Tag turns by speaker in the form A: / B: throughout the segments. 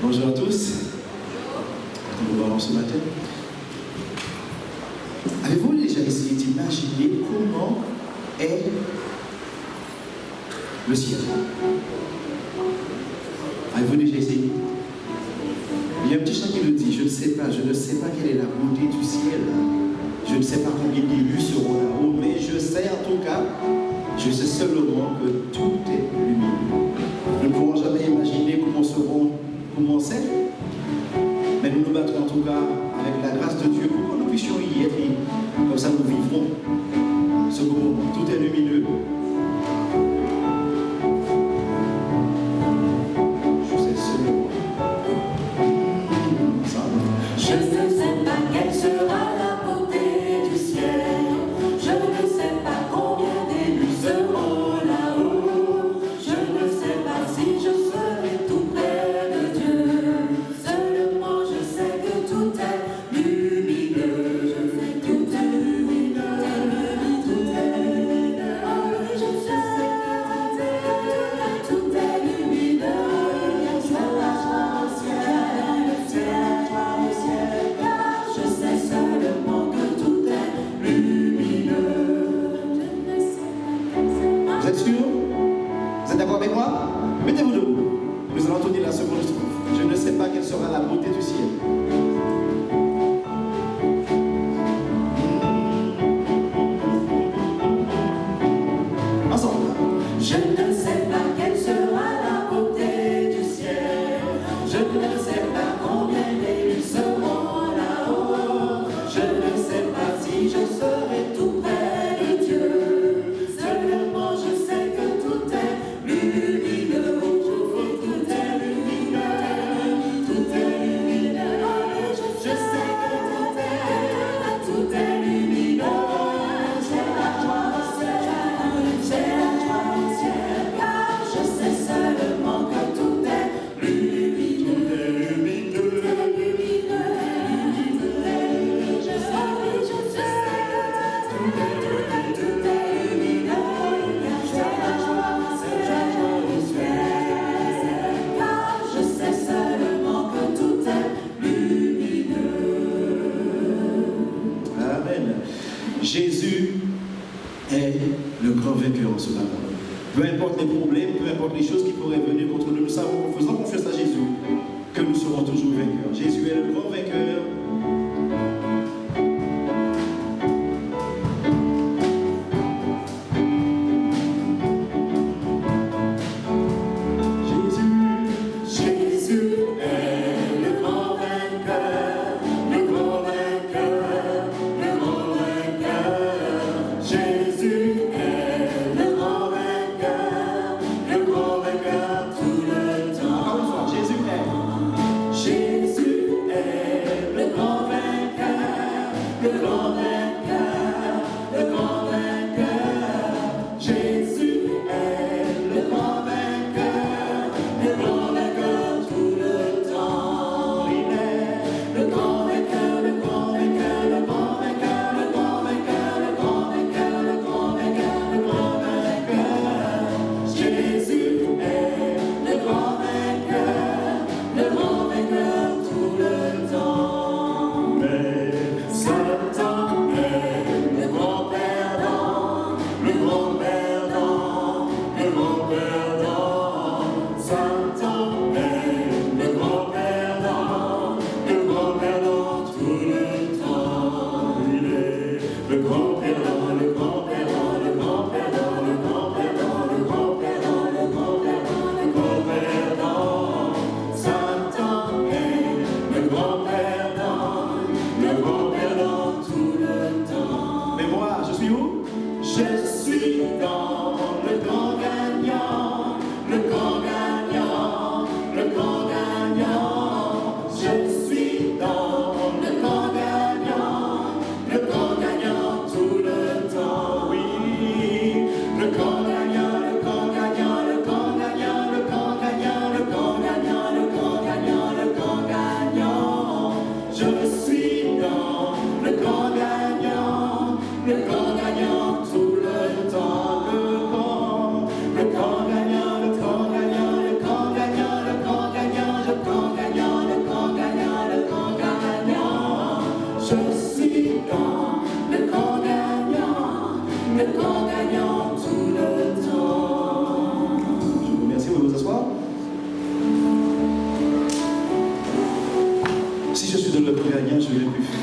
A: Bonjour à tous. Nous allons ce matin. Avez-vous déjà essayé d'imaginer comment est le ciel? Avez-vous déjà essayé? Il y a un petit chant qui le dit, je ne sais pas quelle est la beauté du ciel. Je ne sais pas combien d'élus seront là-haut, mais je sais en tout cas, je sais seulement que tout est lumineux. Nous ne pourrons jamais imaginer comment c'est, mais nous nous battrons en tout cas avec la grâce de Dieu pour que nous puissions y être. Et comme ça, nous vivrons ce moment. Tout est lumineux. Je sais seulement.
B: Je ne sais pas quelle sera la beauté du ciel. Je ne sais pas combien d'élus seront là-haut. Je ne sais pas si je serai tout près de Dieu. Seulement je sais que tout est lumineux. Je sais que tout est lumineux. Tout est lumineux. Je sais que tout est lumineux. Je la joie au ciel, le ciel. Car je sais seulement que tout est lumineux. Je ne sais pas.
A: Vous êtes sûr? Vous êtes d'accord avec moi? Mettez-vous debout. Nous allons entonner la seconde strophe. Je ne sais pas quelle sera la beauté du ciel. Ensemble.
B: Je ne sais pas quelle sera la beauté du ciel. Je ne sais pas combien d'élus seront là-haut. Je ne sais pas si je serai tout près de Dieu. Seulement je sais que tout est lumineux. Tout est lumineux. Tout est lumineux. Je sais que tout est lumineux. J'ai la joie au ciel. J'ai la joie au ciel. Car je sais seulement que tout est lumineux. Tout est lumineux. Tout est lumineux. Je sais que tout est lumineux. J'ai la joie au ciel. Car je sais seulement que tout est lumineux.
A: Amen. Jésus est le grand vainqueur en ce matin. Peu importe les problèmes, peu importe les choses qui pourraient venir contre nous, nous savons, en faisant confiance à Jésus, que nous serons toujours vainqueurs. Jésus est le grand vainqueur.
B: Jésus est le grand vainqueur, le grand vainqueur, le grand vainqueur. Jésus est le grand vainqueur tout le temps.
A: Encore une fois, Jésus est.
B: Jésus est le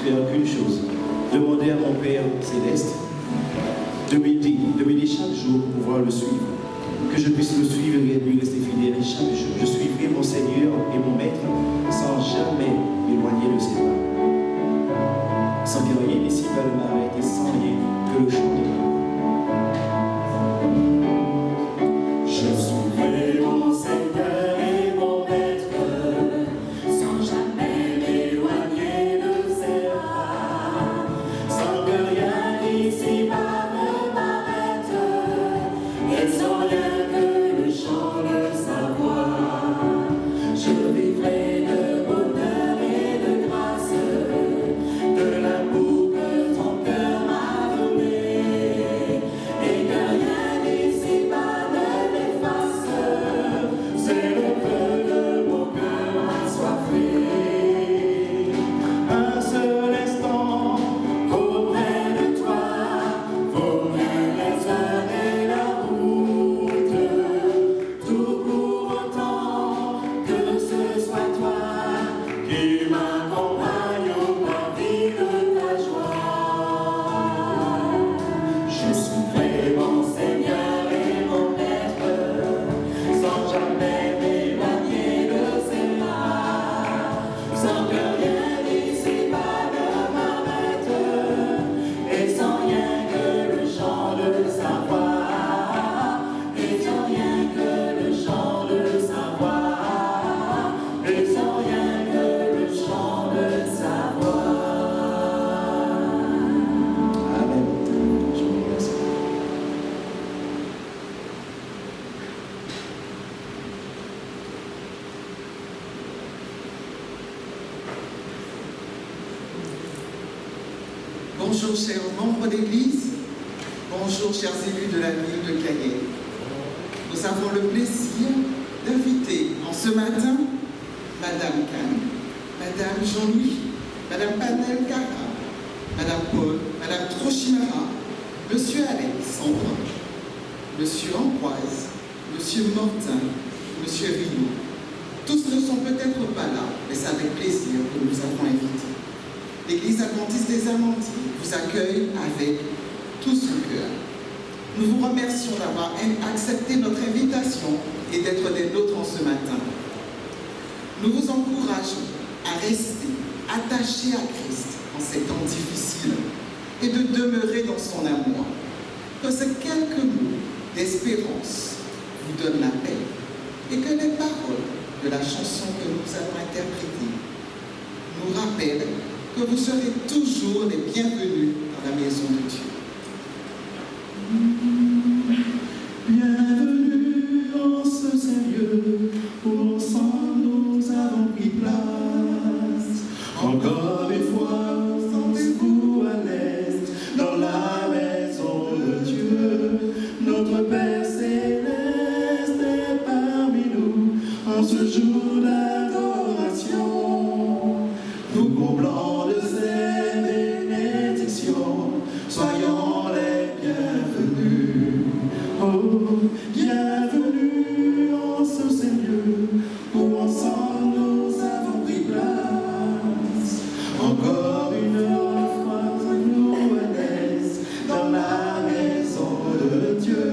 A: faire qu'une chose, demander à mon Père céleste de m'aider chaque jour pour pouvoir le suivre. Que je puisse le suivre et lui rester fidèle chaque jour. Je suivrai mon Seigneur et mon Maître sans jamais m'éloigner de ses pas. Sans que rien ici ne m'arrête et sans rien que le chant de moi.
B: Je suivrai mon Seigneur et mon Maître, sans jamais m'éloigner de ses pas, sans que rien ici-bas ne m'arrête, et sans rien que le chant de sa voix. Je vivrai de bonheur et de grâce, de l'amour que ton cœur m'a donné, et que rien ici-bas ne m'efface. C'est le feu de mon cœur assoiffé. Un seul instant auprès de toi, vaut bien les heures et la route. Tout pour autant que ce soit toi qui m'accompagne au pavé de ta joie. Je suivrai mon Seigneur et mon Maître, sans jamais m'éloigner de ses pas, sans que rien ici-bas ne m'arrête, et sans rien que le chant de sa voix, et sans rien que le chant de sa voix, et sans rien que le chant de sa voix.
A: Amen. Je vous remercie.
C: Bonjour chers membres d'Église, bonjour chers élus de la ville de Cayenne. Nous avons le plaisir d'inviter en ce matin Madame Kahn, Madame Jean-Louis, Madame Panel Cara, Madame Paul, Madame Trochimara, Monsieur Alexandre, Monsieur Ambroise, Monsieur Mortin, Monsieur Rio. Tous ne sont peut-être pas là, mais c'est avec plaisir que nous avons invité. L'Église adventiste des Amandiers vous accueille avec tout son cœur. Nous vous remercions d'avoir accepté notre invitation et d'être des nôtres en ce matin. Nous vous encourageons à rester attachés à Christ en ces temps difficiles et de demeurer dans son amour. Que ces quelques mots d'espérance vous donnent la paix et que les paroles de la chanson que nous avons interprétée nous rappellent que vous serez toujours les bienvenus dans la maison de Dieu.
B: Bienvenue en ce saint lieu où ensemble nous avons pris place. Encore une fois, sentez-vous à l'aise dans la maison de Dieu. Notre Père céleste est parmi nous en ce jour d'adoration. Nous comblons de ses bénédictions, soyons les bienvenus. Oh, bienvenue en ce saint lieu où ensemble nous avons pris place. Encore une fois, nous à l'aise dans la maison de Dieu.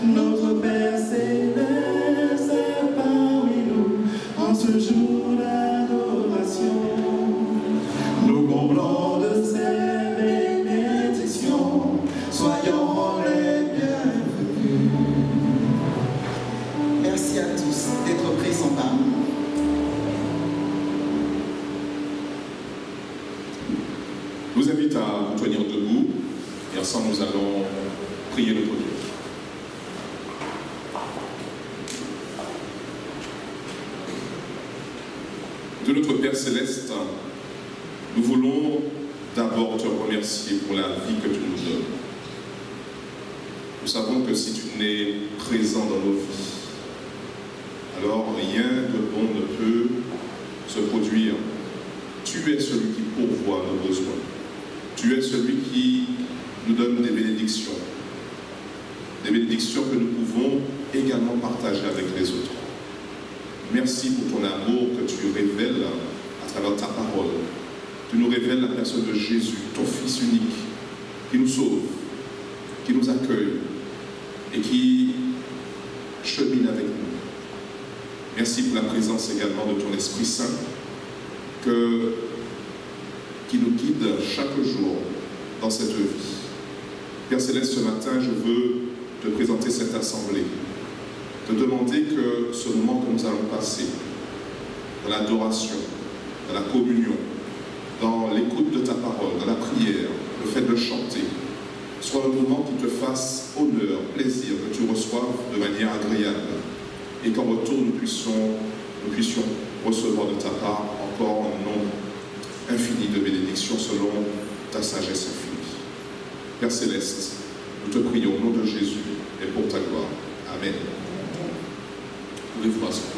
B: Notre Père céleste est parmi nous en ce jour d'adoration. Nous comblons de ses bénédictions, soyons les bienvenus.
C: Merci à tous d'être présents parmi nous.
D: Je vous invite à vous tenir debout et ensemble nous allons prier notre Dieu. De notre Père Céleste, nous voulons d'abord te remercier pour la vie que tu nous donnes. Nous savons que si tu n'es présent dans nos vies, alors rien de bon ne peut se produire. Tu es celui qui pourvoit nos besoins. Tu es celui qui nous donne des bénédictions que nous pouvons également partager avec les autres. Merci pour ton amour que tu révèles à travers ta parole. tu nous révèles la personne de Jésus, ton Fils unique, qui nous sauve, qui nous accueille et qui chemine avec nous. Merci pour la présence également de ton Esprit Saint qui nous guide chaque jour dans cette vie. Père Céleste, ce matin, je veux te présenter cette assemblée, te demander que ce moment que nous allons passer dans l'adoration, dans la communion, dans l'écoute de ta parole, dans la prière, le fait de chanter, soit un moment qui te fasse honneur, plaisir, que tu reçoives de manière agréable et qu'en retour nous puissions recevoir de ta part encore un nombre infini de bénédictions selon ta sagesse infinie. Père Céleste, nous te prions au nom de Jésus et pour ta gloire. Amen. Pouvez-vous asseoir.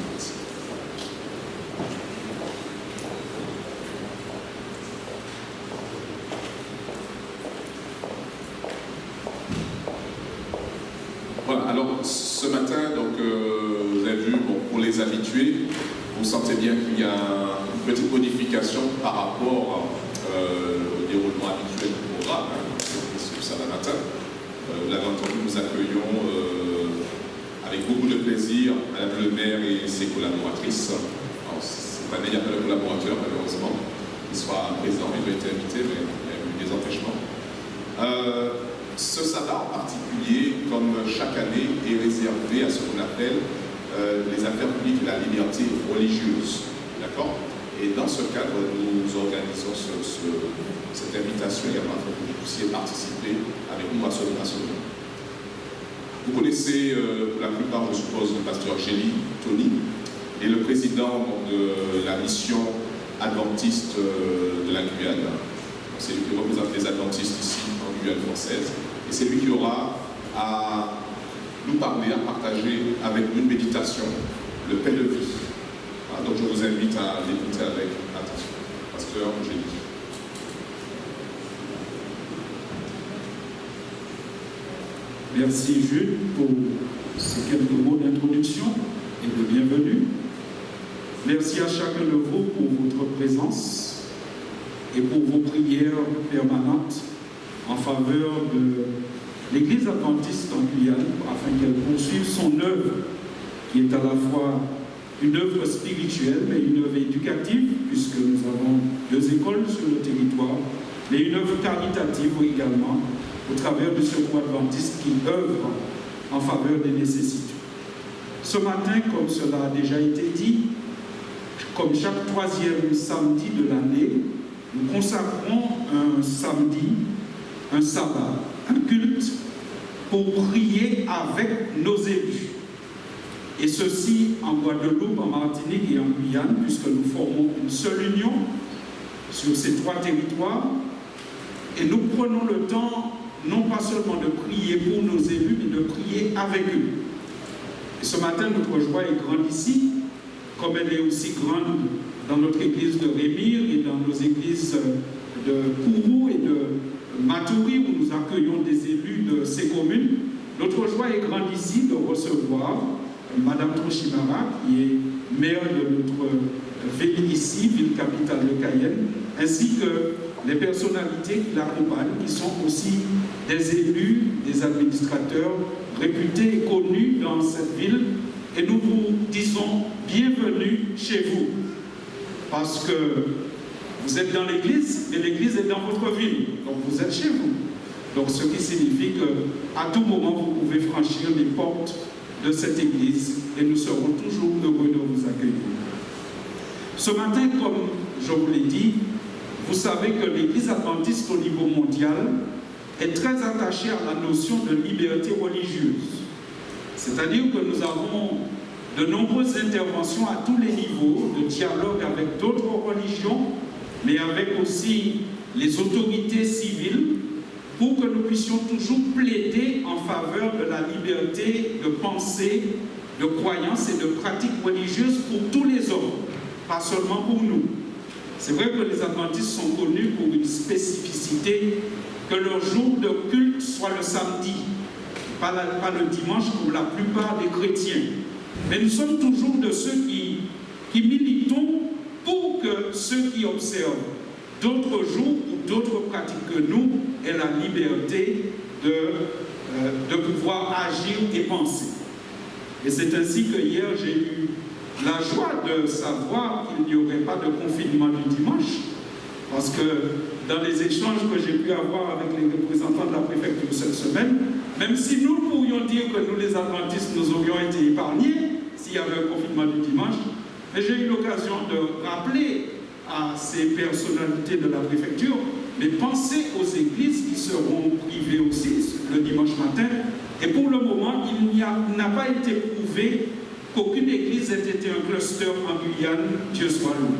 D: Voilà, alors ce matin, donc, vous avez vu, bon, pour les habitués, vous sentez bien qu'il y a une petite modification par rapport au déroulement habituel du programme, sur samedi matin. Vous l'avez entendu, nous accueillons avec beaucoup de plaisir Madame le maire et ses collaboratrices. Alors, cette année, il n'y a pas de collaborateurs, malheureusement, qui soient présents, ils ont été invités, mais il y a eu des empêchements. Ce sabbat en particulier, comme chaque année, est réservé à ce qu'on appelle les affaires publiques et la liberté religieuse. D'accord? Et dans ce cadre, nous organisons cette invitation également afin que vous puissiez participer avec nous à ce moment. Vous connaissez pour la plupart, je suppose, le pasteur Gély Tony et le président de la mission adventiste de la Guyane. C'est lui qui représente les adventistes ici en Guyane française. Et c'est lui qui aura à nous parler, à partager avec nous une méditation, le pain de vie. Donc je vous invite à l'écouter avec attention. Pasteur Gély.
E: Merci Jules pour ces quelques mots d'introduction et de bienvenue. Merci à chacun de vous pour votre présence et pour vos prières permanentes en faveur de l'Église adventiste en Guyane afin qu'elle poursuive son œuvre qui est à la fois une œuvre spirituelle mais une œuvre éducative puisque nous avons 2 écoles sur le territoire, mais une œuvre caritative également au travers du secours adventiste qui œuvre en faveur des nécessités. Ce matin, comme cela a déjà été dit, comme chaque 3e samedi de l'année, nous consacrons un samedi, un sabbat, un culte pour prier avec nos élus. Et ceci en Guadeloupe, en Martinique et en Guyane, puisque nous formons une seule union sur ces 3 territoires. Et nous prenons le temps, non pas seulement de prier pour nos élus, mais de prier avec eux. Et ce matin, notre joie est grande ici, comme elle est aussi grande dans notre église de Rémire et dans nos églises de Kourou et de Matoury, où nous accueillons des élus de ces communes. Notre joie est grande ici de recevoir Madame Trochimara, qui est maire de notre ville ici, ville capitale de Cayenne, ainsi que les personnalités qui l'accompagnent, qui sont aussi des élus, des administrateurs réputés et connus dans cette ville. Et nous vous disons bienvenue chez vous, parce que vous êtes dans l'église, mais l'église est dans votre ville, donc vous êtes chez vous. Donc ce qui signifie qu'à tout moment, vous pouvez franchir les portes de cette église et nous serons toujours heureux de vous accueillir. Ce matin, comme je vous l'ai dit, vous savez que l'Église adventiste au niveau mondial est très attachée à la notion de liberté religieuse. C'est-à-dire que nous avons de nombreuses interventions à tous les niveaux, de dialogue avec d'autres religions, mais avec aussi les autorités civiles, pour que nous puissions toujours plaider en faveur de la liberté de pensée, de croyance et de pratique religieuse pour tous les hommes, pas seulement pour nous. C'est vrai que les adventistes sont connus pour une spécificité, que leur jour de culte soit le samedi, pas le dimanche pour la plupart des chrétiens. Mais nous sommes toujours de ceux qui militons pour que ceux qui observent d'autres jours ou d'autres pratiques que nous aient la liberté de pouvoir agir et penser. Et c'est ainsi que hier, j'ai eu la joie de savoir qu'il n'y aurait pas de confinement du dimanche, parce que dans les échanges que j'ai pu avoir avec les représentants de la préfecture cette semaine, même si nous pourrions dire que nous les adventistes, nous aurions été épargnés s'il y avait un confinement du dimanche, mais j'ai eu l'occasion de rappeler à ces personnalités de la préfecture, mais pensez aux églises qui seront privées aussi le dimanche matin. Et pour le moment, il n'a pas été prouvé qu'aucune église ait été un cluster en Guyane, Dieu soit loué.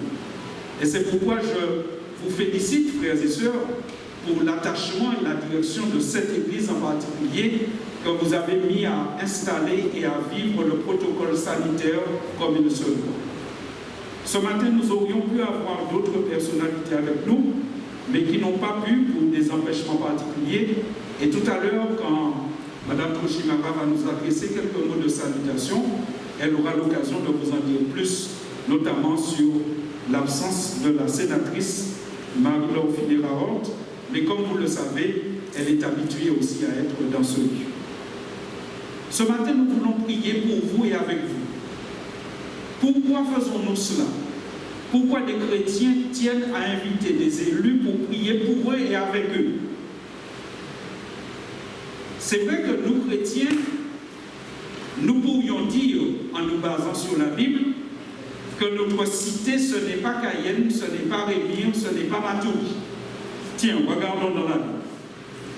E: Et c'est pourquoi je vous félicite, frères et sœurs, pour l'attachement et la direction de cette église en particulier que vous avez mis à installer et à vivre le protocole sanitaire comme il se doit. Ce matin, nous aurions pu avoir d'autres personnalités avec nous, mais qui n'ont pas pu pour des empêchements particuliers. Et tout à l'heure, quand Mme Toshimara va nous adresser quelques mots de salutation, elle aura l'occasion de vous en dire plus, notamment sur l'absence de la sénatrice Marie-Laure Finera-Hort, mais comme vous le savez, elle est habituée aussi à être dans ce lieu. Ce matin, nous voulons prier pour vous et avec vous. Pourquoi faisons-nous cela? Pourquoi des chrétiens tiennent à inviter des élus pour prier pour eux et avec eux? C'est vrai que nous, chrétiens, nous pourrions dire, en nous basant sur la Bible, que notre cité, ce n'est pas Cayenne, ce n'est pas Rémire, ce n'est pas Matoury. Tiens, regardons dans la Bible.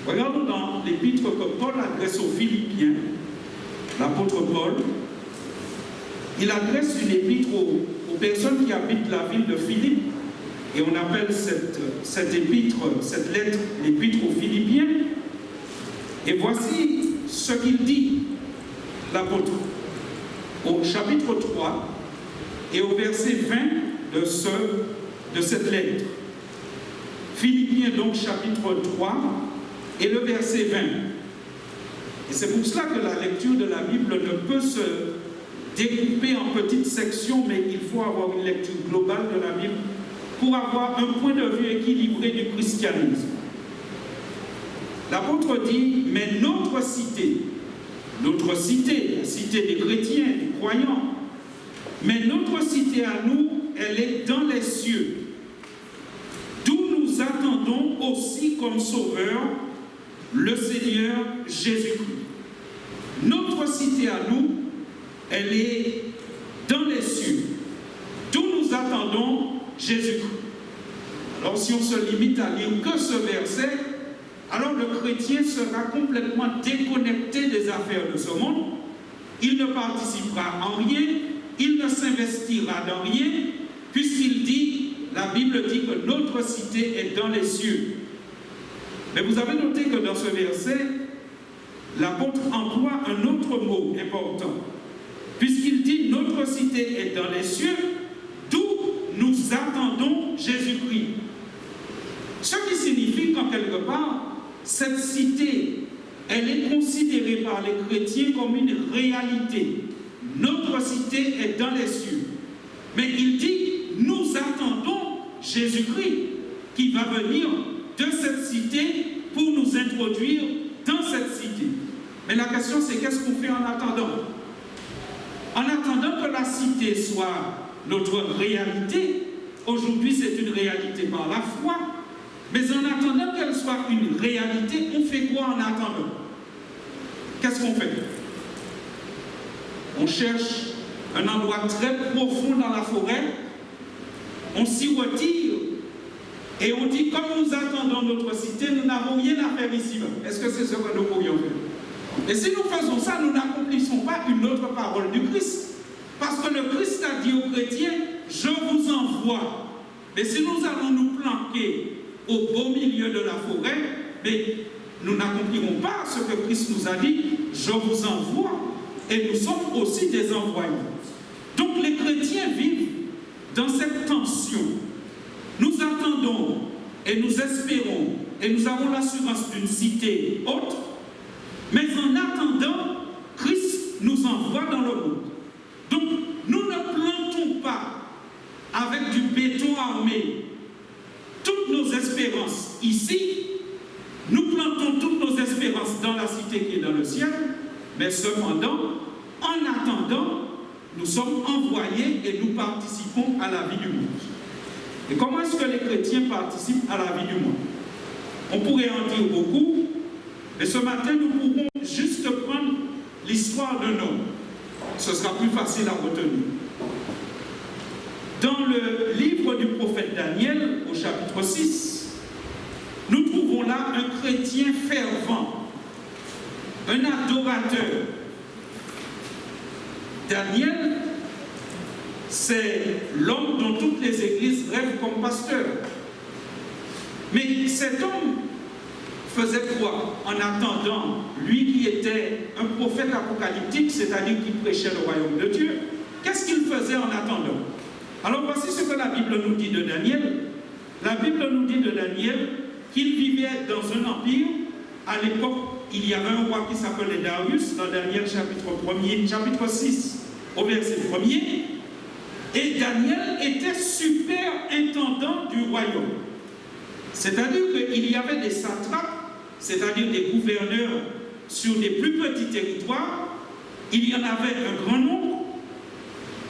E: Regardons dans l'épître que Paul adresse aux Philippiens, l'apôtre Paul. Il adresse une épître aux personnes qui habitent la ville de Philippe, et on appelle cette épître, cette lettre, l'épître aux Philippiens. Et voici ce qu'il dit, l'apôtre, au chapitre 3 et au verset 20 de cette lettre. Philippiens donc chapitre 3 et le verset 20. Et c'est pour cela que la lecture de la Bible ne peut se découper en petites sections, mais il faut avoir une lecture globale de la Bible pour avoir un point de vue équilibré du christianisme. L'apôtre dit, mais notre cité, la cité des chrétiens, des croyants, mais notre cité à nous, elle est dans les cieux, d'où nous attendons aussi comme sauveur le Seigneur Jésus-Christ. Notre cité à nous, elle est dans les cieux, d'où nous attendons Jésus-Christ. Alors si on se limite à lire que ce verset, alors le chrétien sera complètement déconnecté des affaires de ce monde, il ne participera en rien, il ne s'investira dans rien, puisqu'il dit, la Bible dit que notre cité est dans les cieux. Mais vous avez noté que dans ce verset, l'apôtre emploie un autre mot important, puisqu'il dit notre cité est dans les cieux, d'où nous attendons Jésus-Christ. Ce qui signifie qu'en quelque part, cette cité, elle est considérée par les chrétiens comme une réalité. Notre cité est dans les cieux. Mais il dit, nous attendons Jésus-Christ qui va venir de cette cité pour nous introduire dans cette cité. Mais la question c'est qu'est-ce qu'on fait en attendant? En attendant que la cité soit notre réalité, aujourd'hui c'est une réalité par la foi, mais en attendant qu'elle soit une réalité, on fait quoi en attendant? Qu'est-ce qu'on fait? On cherche un endroit très profond dans la forêt, on s'y retire et on dit comme nous attendons notre cité, nous n'avons rien à faire ici. Est-ce que c'est ce que nous pourrions faire? Et si nous faisons ça, nous n'accomplissons pas une autre parole du Christ. Parce que le Christ a dit aux chrétiens, je vous envoie. Mais si nous allons nous planquer au beau milieu de la forêt, mais nous n'accomplirons pas ce que Christ nous a dit, je vous envoie. Et nous sommes aussi des envoyés. Donc les chrétiens vivent dans cette tension. Nous attendons et nous espérons et nous avons l'assurance d'une cité haute, mais en attendant, Christ nous envoie dans le monde. Donc nous ne plantons pas avec du béton armé toute nos espérances ici, nous plantons toutes nos espérances dans la cité qui est dans le ciel, mais cependant, en attendant, nous sommes envoyés et nous participons à la vie du monde. Et comment est-ce que les chrétiens participent à la vie du monde? On pourrait en dire beaucoup, mais ce matin, nous pourrons juste prendre l'histoire d'un homme. Ce sera plus facile à retenir. Dans le livre du prophète Daniel, au chapitre 6, nous trouvons là un chrétien fervent, un adorateur. Daniel, c'est l'homme dont toutes les églises rêvent comme pasteur. Mais cet homme faisait quoi en attendant, lui qui était un prophète apocalyptique, c'est-à-dire qui prêchait le royaume de Dieu? Qu'est-ce qu'il faisait en attendant? Alors voici ce que la Bible nous dit de Daniel. La Bible nous dit de Daniel qu'il vivait dans un empire. À l'époque, il y avait un roi qui s'appelait Darius, dans Daniel chapitre 6, au verset 1er. Et Daniel était super intendant du royaume. C'est-à-dire qu'il y avait des satrapes, c'est-à-dire des gouverneurs sur des plus petits territoires. Il y en avait un grand nombre.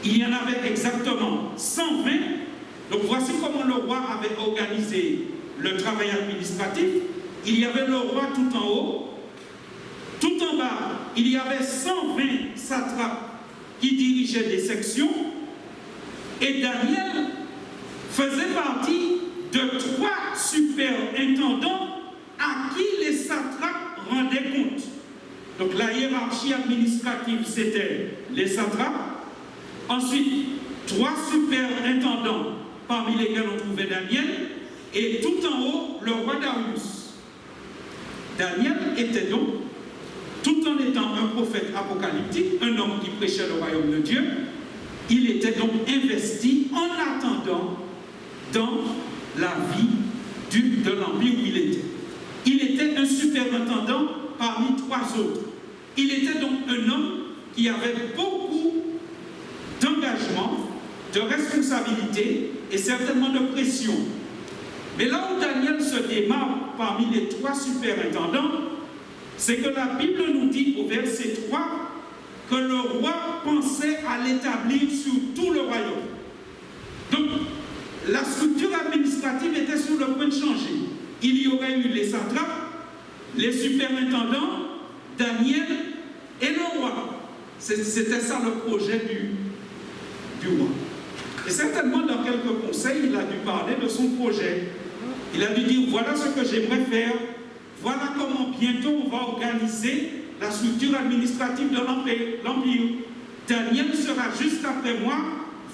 E: Il y en avait exactement 120. Donc voici comment le roi avait organisé le travail administratif. Il y avait le roi tout en haut. Tout en bas, il y avait 120 satrapes qui dirigeaient des sections. Et Daniel faisait partie de 3 superintendants à qui les satrapes rendaient compte. Donc la hiérarchie administrative, c'était les satrapes. Ensuite, 3 superintendants, parmi lesquels on trouvait Daniel, et tout en haut, le roi Darius. Daniel était donc, tout en étant un prophète apocalyptique, un homme qui prêchait le royaume de Dieu, il était donc investi en attendant dans la vie de l'empire où il était. Il était un superintendant parmi 3 autres. Il était donc un homme qui avait beaucoup d'engagement, de responsabilité et certainement de pression. Mais là où Daniel se démarque parmi les 3 superintendants, c'est que la Bible nous dit au verset 3 que le roi pensait à l'établir sur tout le royaume. Donc, la structure administrative était sur le point de changer. Il y aurait eu les satrapes, les superintendants, Daniel et le roi. C'était ça le projet du roi. Et certainement, dans quelques conseils, il a dû parler de son projet. Il a dû dire, voilà ce que j'aimerais faire, voilà comment bientôt on va organiser la structure administrative de l'Empire. Daniel sera juste après moi,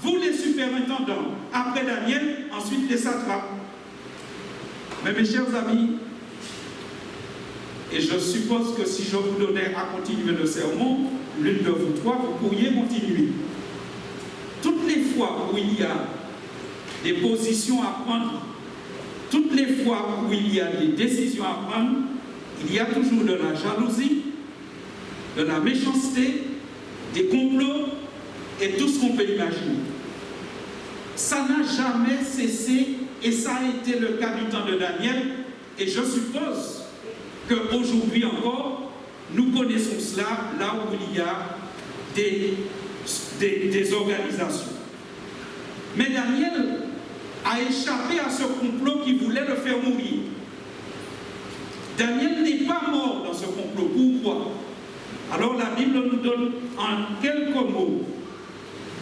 E: vous les superintendants. Après Daniel, ensuite les satrapes. Mais mes chers amis, et je suppose que si je vous donnais à continuer le sermon, l'une de vous 3, vous pourriez continuer. Toutes les fois où il y a des positions à prendre, toutes les fois où il y a des décisions à prendre, il y a toujours de la jalousie, de la méchanceté, des complots et tout ce qu'on peut imaginer. Ça n'a jamais cessé et ça a été le cas du temps de Daniel et je suppose qu'aujourd'hui encore, nous connaissons cela là où il y a des organisations. Mais Daniel a échappé à ce complot qui voulait le faire mourir. Daniel n'est pas mort dans ce complot. Pourquoi? Alors la Bible nous donne en quelques mots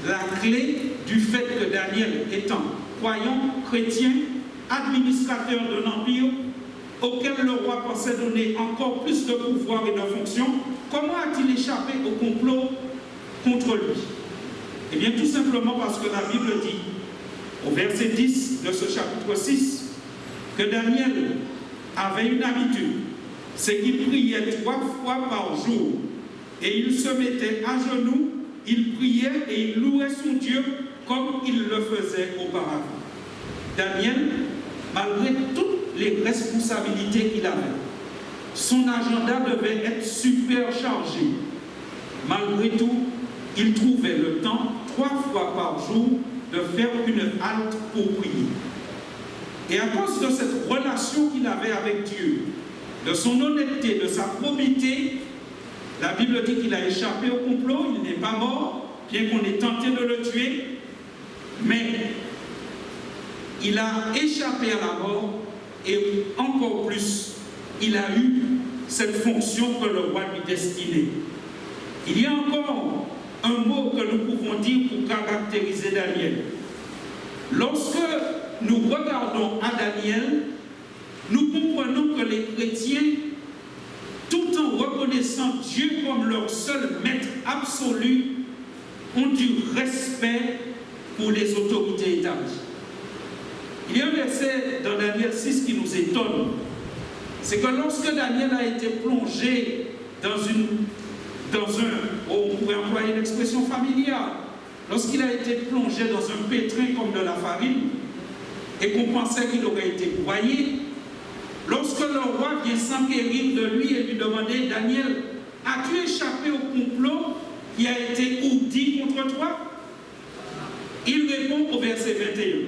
E: la clé du fait que Daniel, étant croyant, chrétien, administrateur d'un empire auquel le roi pensait donner encore plus de pouvoir et de fonction, comment a-t-il échappé au complot contre lui? Eh bien tout simplement parce que la Bible dit, au verset 10 de ce chapitre 6, que Daniel avait une habitude, c'est qu'il priait 3 fois par jour et il se mettait à genoux, il priait et il louait son Dieu comme il le faisait auparavant. Daniel, malgré toutes les responsabilités qu'il avait, son agenda devait être super chargé. Malgré tout, il trouvait le temps 3 fois par jour de faire une halte pour prier. Et à cause de cette relation qu'il avait avec Dieu, de son honnêteté, de sa probité, la Bible dit qu'il a échappé au complot, il n'est pas mort, bien qu'on ait tenté de le tuer, mais il a échappé à la mort et encore plus, il a eu cette fonction que le roi lui destinait. Il y a encore un mot que nous pouvons dire pour caractériser Daniel. Lorsque nous regardons à Daniel, nous comprenons que les chrétiens, tout en reconnaissant Dieu comme leur seul maître absolu, ont du respect pour les autorités établies. Il y a un verset dans Daniel 6 qui nous étonne. C'est que lorsque Daniel a été plongé on pourrait employer l'expression familiale, lorsqu'il a été plongé dans un pétrin comme de la farine, et qu'on pensait qu'il aurait été broyé, lorsque le roi vient s'enquérir de lui et lui demander, Daniel, as-tu échappé au complot qui a été ourdi contre toi? Il répond au verset 21.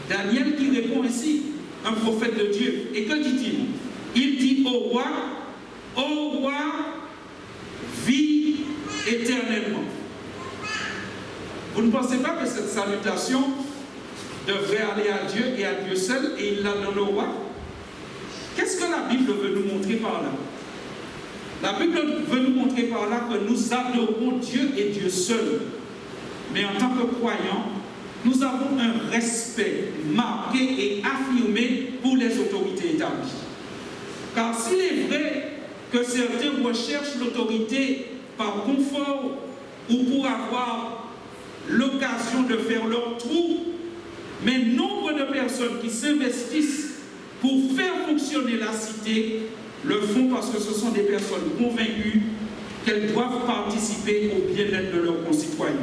E: Daniel qui répond ici, un prophète de Dieu. Et que dit-il? Il dit au roi, vis éternellement. Vous ne pensez pas que cette salutation devrait aller à Dieu et à Dieu seul, et il la donne au roi? Qu'est-ce que la Bible veut nous montrer par là? La Bible veut nous montrer par là que nous adorons Dieu et Dieu seul. Mais en tant que croyants, nous avons un respect marqué et affirmé pour les autorités établies. Car s'il est vrai que certains recherchent l'autorité par confort ou pour avoir l'occasion de faire leur trou, mais nombre de personnes qui s'investissent pour faire fonctionner la cité le font parce que ce sont des personnes convaincues qu'elles doivent participer au bien-être de leurs concitoyens.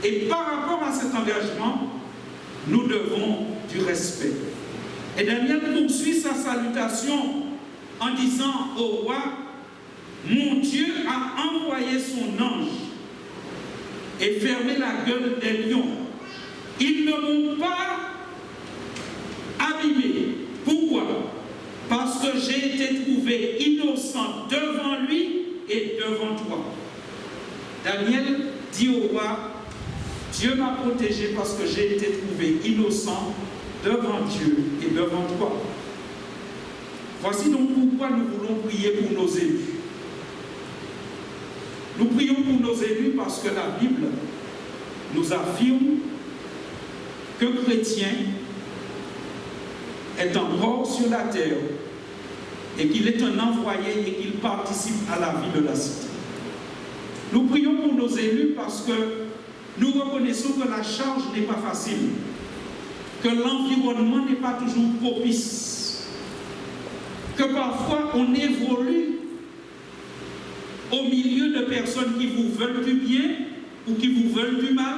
E: Et par rapport à cet engagement, nous devons du respect. Et Daniel poursuit sa salutation en disant au roi, mon Dieu a envoyé son ange et fermé la gueule des lions. Ils ne m'ont pas abîmé. Pourquoi? Parce que j'ai été trouvé innocent devant lui et devant toi. Daniel dit au roi, Dieu m'a protégé parce que j'ai été trouvé innocent devant Dieu et devant toi. Voici donc pourquoi nous voulons prier pour nos élus. Nous prions pour nos élus parce que la Bible nous affirme que chrétien est encore sur la terre et qu'il est un envoyé et qu'il participe à la vie de la cité. Nous prions pour nos élus parce que nous reconnaissons que la charge n'est pas facile, que l'environnement n'est pas toujours propice, que parfois on évolue au milieu de personnes qui vous veulent du bien ou qui vous veulent du mal,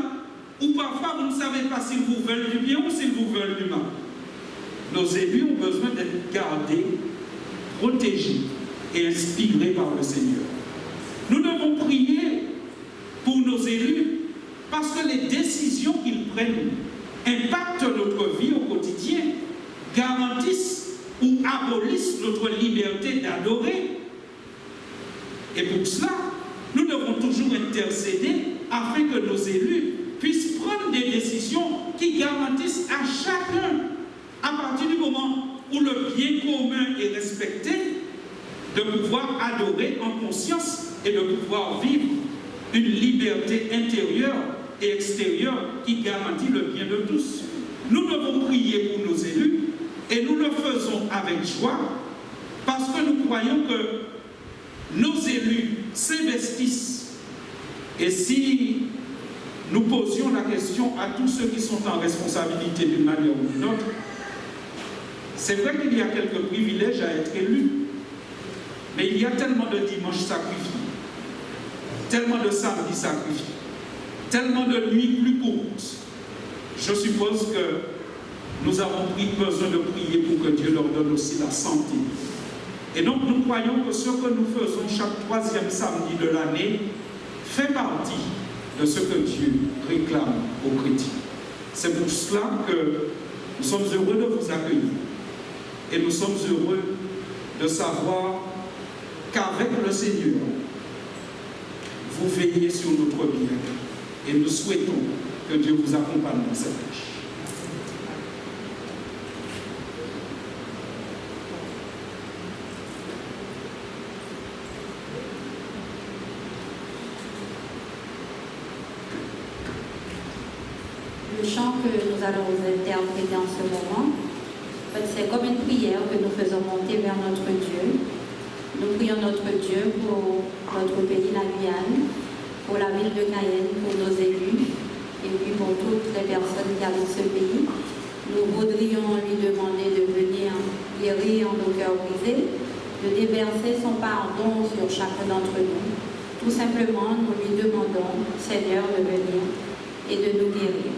E: ou parfois vous ne savez pas s'ils vous veulent du bien ou s'ils vous veulent du mal. Nos élus ont besoin d'être gardés, protégés et inspirés par le Seigneur. Nous devons prier pour nos élus parce que les décisions qu'ils prennent impactent notre vie au quotidien, garantissent ou abolissent notre liberté d'adorer. Et pour cela, nous devons toujours intercéder afin que nos élus puissent prendre des décisions qui garantissent à chacun, à partir du moment où le bien commun est respecté, de pouvoir adorer en conscience et de pouvoir vivre une liberté intérieure et extérieure qui garantit le bien de tous. Nous devons prier pour nos élus et nous le faisons avec joie parce que nous croyons que nos élus s'investissent. Et si nous posions la question à tous ceux qui sont en responsabilité d'une manière ou d'une autre, c'est vrai qu'il y a quelques privilèges à être élu, mais il y a tellement de dimanches sacrifiés, tellement de samedis sacrifiés, tellement de nuits plus courtes. Je suppose que nous avons besoin de prier pour que Dieu leur donne aussi la santé. Et donc nous croyons que ce que nous faisons chaque troisième samedi de l'année fait partie de ce que Dieu réclame aux chrétiens. C'est pour cela que Nous sommes heureux de vous accueillir et nous sommes heureux de savoir qu'avec le Seigneur, vous veillez sur notre bien et nous souhaitons que Dieu vous accompagne dans cette tâche.
F: Le chant que nous allons interpréter en ce moment, c'est comme une prière que nous faisons monter vers notre Dieu. Nous prions notre Dieu pour notre pays, la Guyane, pour la ville de Cayenne, pour nos élus, et puis pour toutes les personnes qui habitent ce pays. Nous voudrions lui demander de venir guérir nos cœurs brisés, de déverser son pardon sur chacun d'entre nous. Tout simplement, nous lui demandons, Seigneur, de venir et de nous guérir.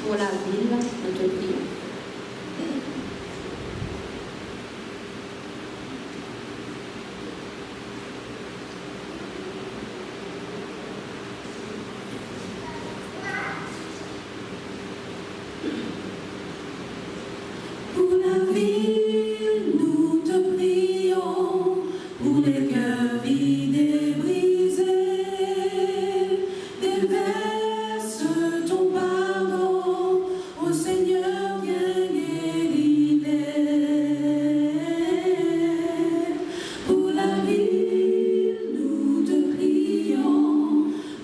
F: Pour la ville, nous te prions.
B: Pour la ville, nous te prions, pour les cœurs vides et brisés, déverse ton pardon, ô Seigneur, viens guérir-les. Pour la ville, nous te prions,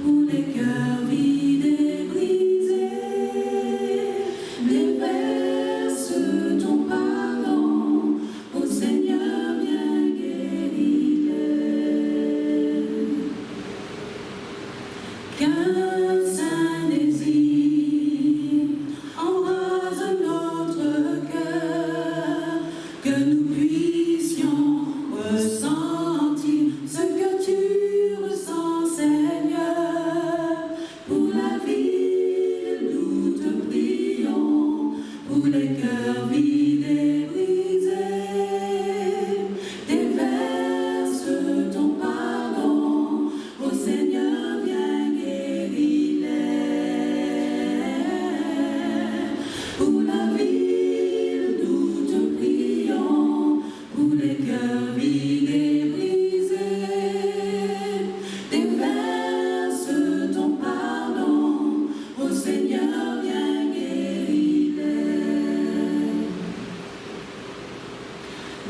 B: pour les cœurs vides et brisés, déverse ton pardon, ô Seigneur, viens guérir-les. Qu'un saint désir embrase notre cœur, que nous puissions ressentir ce que tu ressens, Seigneur. Pour la ville, nous te prions, pour les cœurs vides et brisés, déverse ton pardon, ô Seigneur, viens guérir-les. Pour la ville, nous te prions, pour les cœurs vides et brisés, déverse ton pardon, ô Seigneur, viens guérir-les.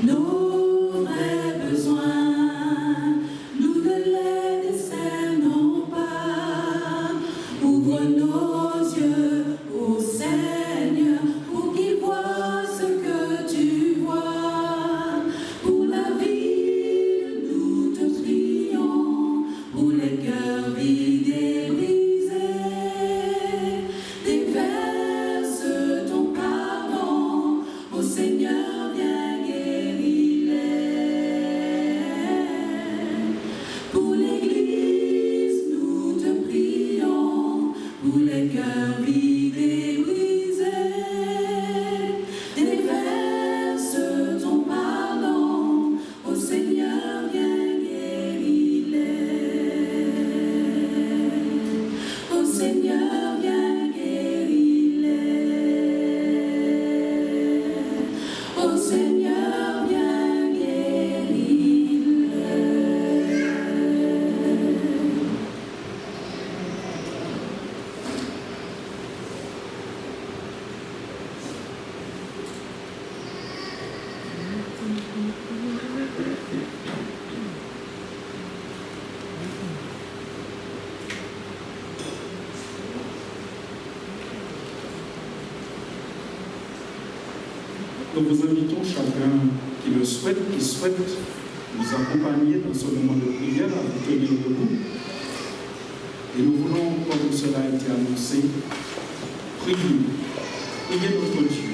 B: Nos vrais besoins, nous ne les décernons pas. Ouvre nos yeux, ô Seigneur, pour qu'ils voient ce que tu vois. Pour la ville, nous te prions, pour les cœurs vides et brisés, déverse ton pardon, ô Seigneur, viens guérir-les. Pour l'Église, nous te prions, pour les cœurs vides et brisés, déverse ton pardon, ô Seigneur, viens guérir-les. Ô Seigneur, viens guérir-les. Ô Seigneur, viens guérir-les.
E: Nous vous invitons chacun qui le souhaite, qui souhaite nous accompagner dans ce moment de prière à vous tenir debout. Et nous voulons, comme cela a été annoncé, prier notre Dieu,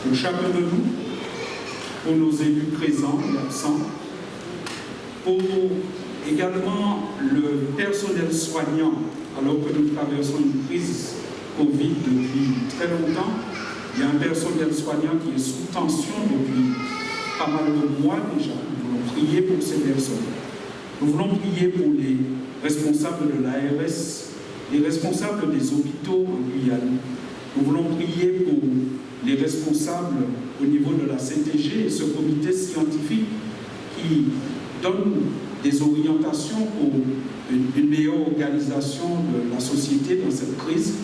E: pour chacun de nous, pour nos élus présents et absents, pour également le personnel soignant, alors que nous traversons une crise Covid depuis très longtemps. Il y a un personnel soignant qui est sous tension depuis pas mal de mois déjà. Nous voulons prier pour ces personnes. Nous voulons prier pour les responsables de l'ARS, les responsables des hôpitaux en Guyane. Nous voulons prier pour les responsables au niveau de la CTG, ce comité scientifique qui donne des orientations pour une meilleure organisation de la société dans cette crise.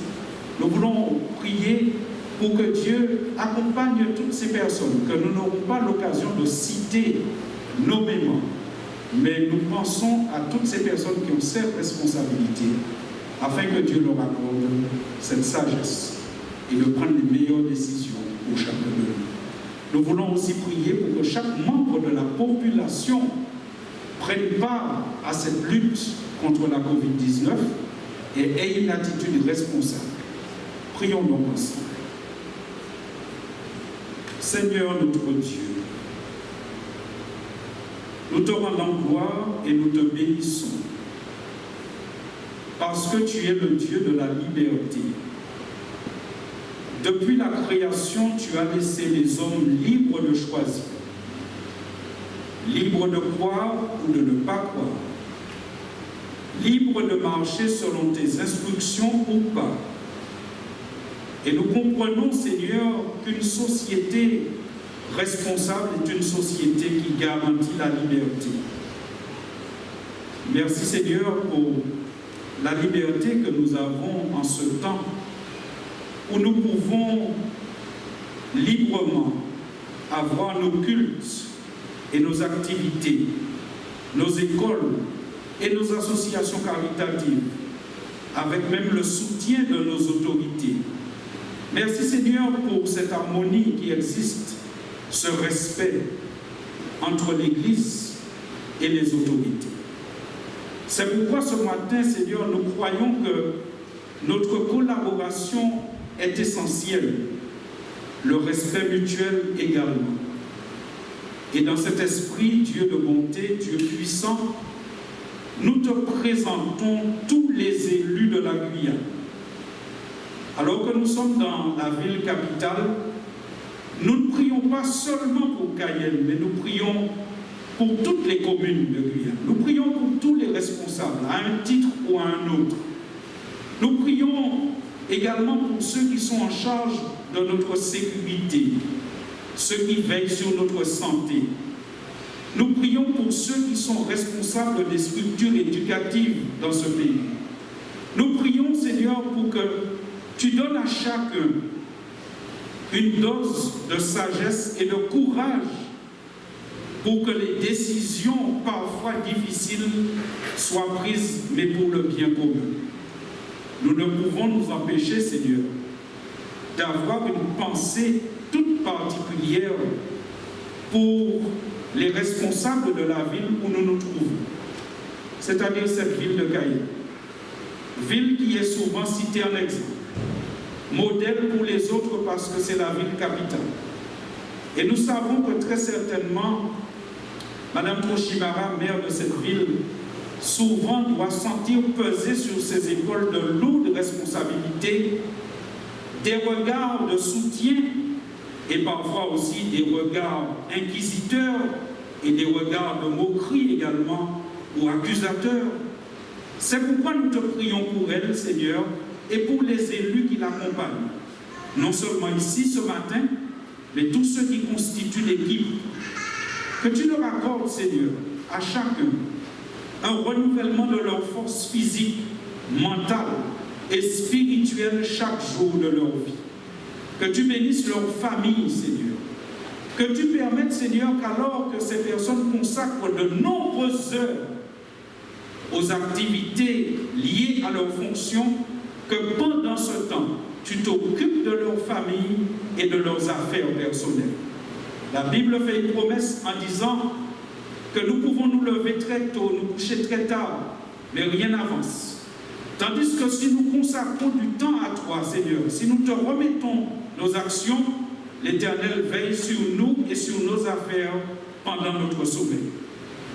E: Nous voulons prier pour que Dieu accompagne toutes ces personnes, que nous n'aurons pas l'occasion de citer nommément, mais nous pensons à toutes ces personnes qui ont cette responsabilité, afin que Dieu leur accorde cette sagesse et de prendre les meilleures décisions pour chacun de nous. Nous voulons aussi prier pour que chaque membre de la population prenne part à cette lutte contre la COVID-19 et ait une attitude responsable. Prions donc ensemble. Seigneur notre Dieu, nous te rendons gloire et nous te bénissons parce que tu es le Dieu de la liberté. Depuis la création, tu as laissé les hommes libres de choisir, libres de croire ou de ne pas croire, libres de marcher selon tes instructions ou pas. Et nous comprenons, Seigneur, qu'une société responsable est une société qui garantit la liberté. Merci, Seigneur, pour la liberté que nous avons en ce temps où nous pouvons librement avoir nos cultes et nos activités, nos écoles et nos associations caritatives, avec même le soutien de nos autorités. Merci Seigneur pour cette harmonie qui existe, ce respect entre l'Église et les autorités. C'est pourquoi ce matin, Seigneur, nous croyons que notre collaboration est essentielle, le respect mutuel également. Et dans cet esprit, Dieu de bonté, Dieu puissant, nous te présentons tous les élus de la Guyane. Alors que nous sommes dans la ville capitale, nous ne prions pas seulement pour Cayenne, mais nous prions pour toutes les communes de Guyane. Nous prions pour tous les responsables, à un titre ou à un autre. Nous prions également pour ceux qui sont en charge de notre sécurité, ceux qui veillent sur notre santé. Nous prions pour ceux qui sont responsables des structures éducatives dans ce pays. Nous prions, Seigneur, pour que tu donnes à chacun une dose de sagesse et de courage pour que les décisions parfois difficiles soient prises, mais pour le bien commun. Nous ne pouvons nous empêcher, Seigneur, d'avoir une pensée toute particulière pour les responsables de la ville où nous nous trouvons, c'est-à-dire cette ville de Cayenne, ville qui est souvent citée en exemple, modèle pour les autres parce que c'est la ville capitale. Et nous savons que très certainement, Madame Toshimara, maire de cette ville, souvent doit sentir peser sur ses épaules de lourdes responsabilités, des regards de soutien et parfois aussi des regards inquisiteurs et des regards de moquerie également ou accusateurs. C'est pourquoi nous te prions pour elle, Seigneur, et pour les élus qui l'accompagnent, non seulement ici ce matin, mais tous ceux qui constituent l'équipe. Que tu leur accordes, Seigneur, à chacun, un renouvellement de leur force physique, mentale et spirituelle chaque jour de leur vie. Que tu bénisses leur famille, Seigneur. Que tu permettes, Seigneur, qu'alors que ces personnes consacrent de nombreuses heures aux activités liées à leurs fonctions, que pendant ce temps, tu t'occupes de leur famille et de leurs affaires personnelles. La Bible fait une promesse en disant que nous pouvons nous lever très tôt, nous coucher très tard, mais rien n'avance. Tandis que si nous consacrons du temps à toi, Seigneur, si nous te remettons nos actions, l'Éternel veille sur nous et sur nos affaires pendant notre sommeil.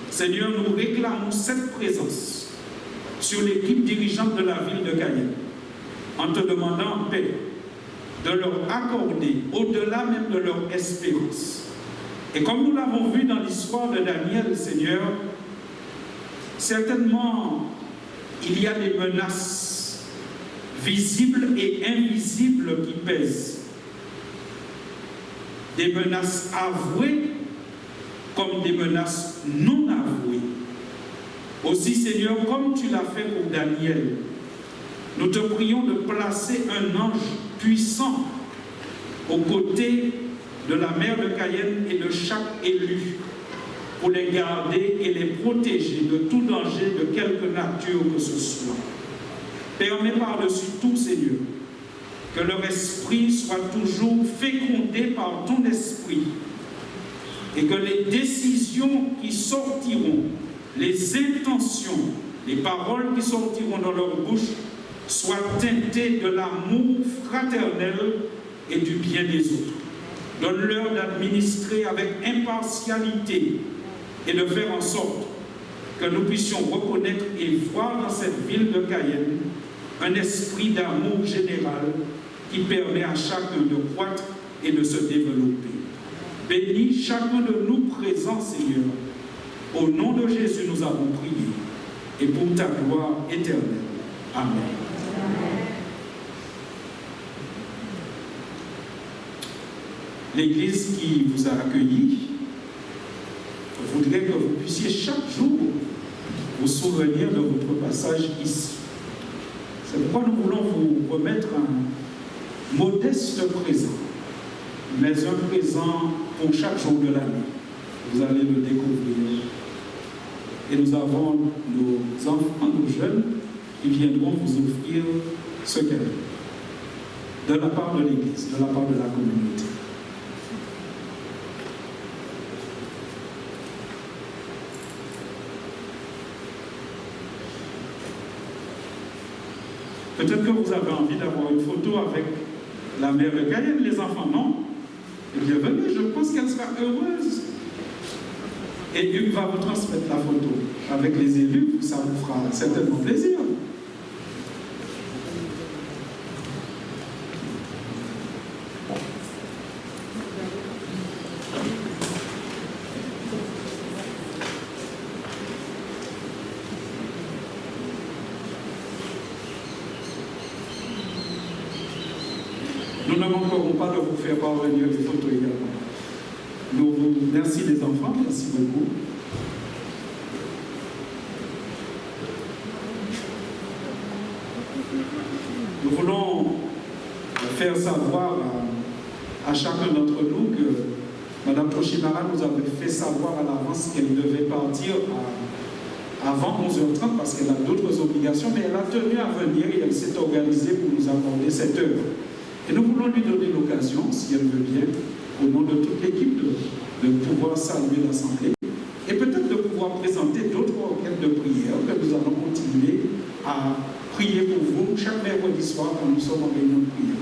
E: Seigneur, nous réclamons cette présence sur l'équipe dirigeante de la ville de Cayenne, en te demandant, Père, de leur accorder, au-delà même de leur espérance. Et comme nous l'avons vu dans l'histoire de Daniel, Seigneur, certainement, il y a des menaces visibles et invisibles qui pèsent. des menaces avouées comme des menaces non avouées. Aussi, Seigneur, comme tu l'as fait pour Daniel, nous te prions de placer un ange puissant aux côtés de la mère de Cayenne et de chaque élu pour les garder et les protéger de tout danger de quelque nature que ce soit. Permets par-dessus tout, Seigneur, que leur esprit soit toujours fécondé par ton esprit et que les décisions qui sortiront, les intentions, les paroles qui sortiront dans leur bouche soient teintées de l'amour fraternel et du bien des autres. Donne-leur d'administrer avec impartialité et de faire en sorte que nous puissions reconnaître et voir dans cette ville de Cayenne un esprit d'amour général qui permet à chacun de croître et de se développer. Bénis chacun de nous présents, Seigneur. Au nom de Jésus, nous avons prié et pour ta gloire éternelle. Amen. L'Église qui vous a accueilli voudrait que vous puissiez chaque jour vous souvenir de votre passage ici. C'est pourquoi nous voulons vous remettre un modeste présent, mais un présent pour chaque jour de l'année. Vous allez le découvrir. Et nous avons nos enfants, nos jeunes, qui viendront vous offrir ce cadeau de la part de l'Église, de la part de la communauté. Peut-être que vous avez envie d'avoir une photo avec la mère de Cayenne, les enfants, non? Eh bien, venez, je pense qu'elle sera heureuse. Et Hugues va vous transmettre la photo avec les élus, ça vous fera certainement plaisir. Nous ne manquerons pas de vous faire parvenir les photos également. Nous vous remercions les enfants, merci beaucoup. Nous voulons faire savoir à chacun d'entre nous que Mme Toshimara nous avait fait savoir à l'avance qu'elle devait partir avant 11h30 parce qu'elle a d'autres obligations, mais elle a tenu à venir et elle s'est organisée pour nous accorder cette heure. Et nous voulons lui donner l'occasion, si elle veut bien, au nom de toute l'équipe, de pouvoir saluer l'Assemblée et peut-être de pouvoir présenter d'autres requêtes de prière que nous allons continuer à prier pour vous chaque mercredi soir quand nous sommes en réunion de prière.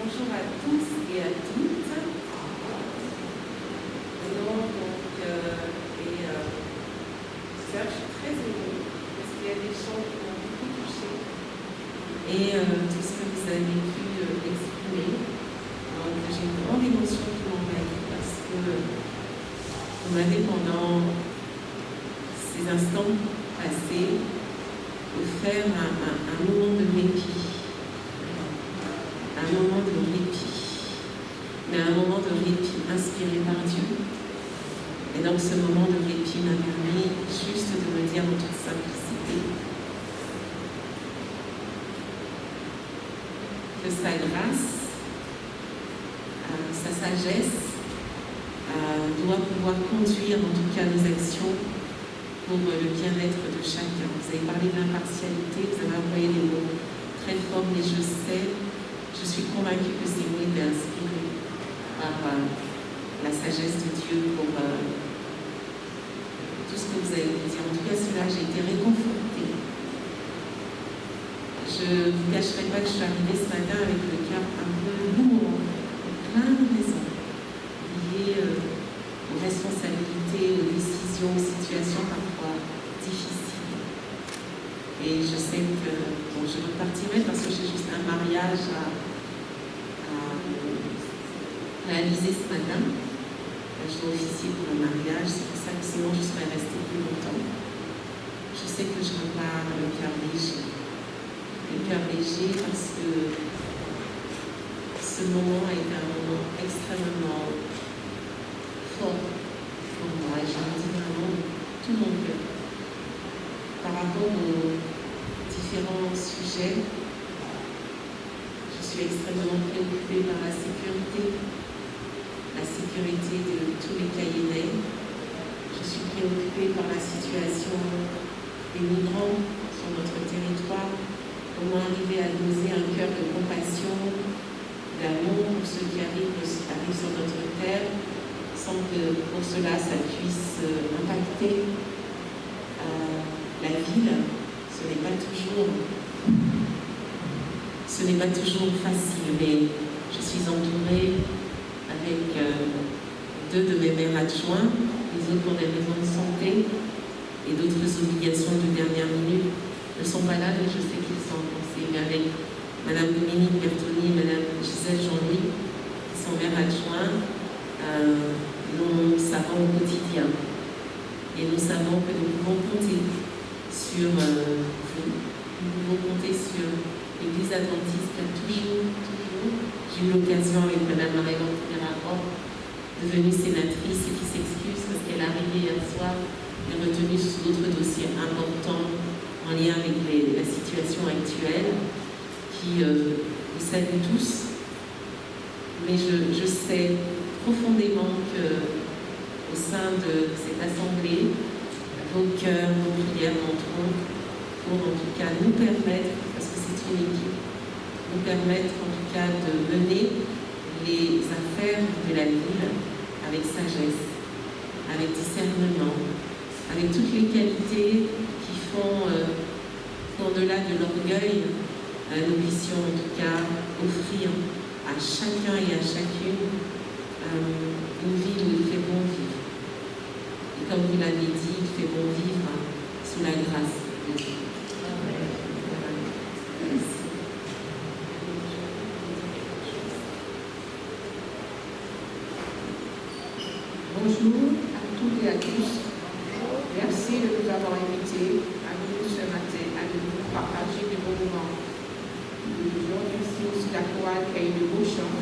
G: Bonjour à tous et à toutes. Je suis très émue parce qu'il y a des chants qui m'ont beaucoup touchée et tout ce que vous avez pu exprimer. Donc j'ai une grande émotion qui m'envahit parce que vous m'avez pendant ces instants passés offert un moment de répit. Un moment de répit, mais un moment de répit inspiré par Dieu. Et donc ce moment de répit m'a permis juste de me dire en toute simplicité que sa grâce, sa sagesse doit pouvoir conduire en tout cas nos actions pour le bien-être de chacun. Vous avez parlé de l'impartialité, vous avez employé des mots très forts, mais je sais Je suis convaincue que c'est une idée inspirée par la sagesse de Dieu pour tout ce que vous avez dit. En tout cas, cela, j'ai été réconfortée. Je ne vous cacherai pas que je suis arrivée ce matin avec le cœur un peu lourd, pour plein de raisons, liées aux responsabilités, aux décisions, aux situations parfois difficiles. Et je sais que je repartirai parce que j'ai juste un mariage à réaliser ce matin. Je dois officier pour un mariage, c'est pour ça que sinon je serais restée plus longtemps. Je sais que je repars le cœur léger. Le cœur léger parce que ce moment a été un moment extrêmement fort pour moi et j'en dis vraiment tout mon cœur. Par rapport aux différents sujets, je suis extrêmement préoccupée par la sécurité de tous les Cayennais. Je suis préoccupée par la situation des migrants sur notre territoire. Comment arriver à doser un cœur de compassion, d'amour pour ceux qui arrivent sur notre terre, sans que pour cela ça puisse impacter la ville. Ce n'est pas toujours facile, mais je suis entourée avec deux de mes maires adjoints, les autres pour des raisons de santé et d'autres obligations de dernière minute ne sont pas là, mais je sais qu'ils sont en pensée. Mais avec Mme Dominique Bertoni et Mme Gisèle Jean-Louis, qui sont maires adjoints, nous savons au quotidien. Et nous savons que nous pouvons compter sur vous. Nous pouvons compter sur l'Église adventiste qui a toujours, j'ai eu l'occasion avec Mme Marie-Laure devenue sénatrice et qui s'excuse parce qu'elle est arrivée hier soir et retenue sur d'autres dossiers importants en lien avec la situation actuelle, qui vous salue tous. Mais je sais profondément qu'au sein de cette assemblée, vos cœurs, vos prières monteront pour en tout cas nous permettre, parce que c'est une équipe, nous permettre en tout cas de mener les affaires de la ville avec sagesse, avec discernement, avec toutes les qualités qui font qu'au-delà de l'orgueil, nous puissions en tout cas offrir à chacun et à chacune une ville où il fait bon vivre. Et comme vous l'avez dit, il fait bon vivre sous la grâce de Dieu.
H: Bonjour à toutes et à tous. Merci de nous avoir invités à venir ce matin à nous partager de bons moments. Nous remercions aussi la chorale qui a eu de beaux chants.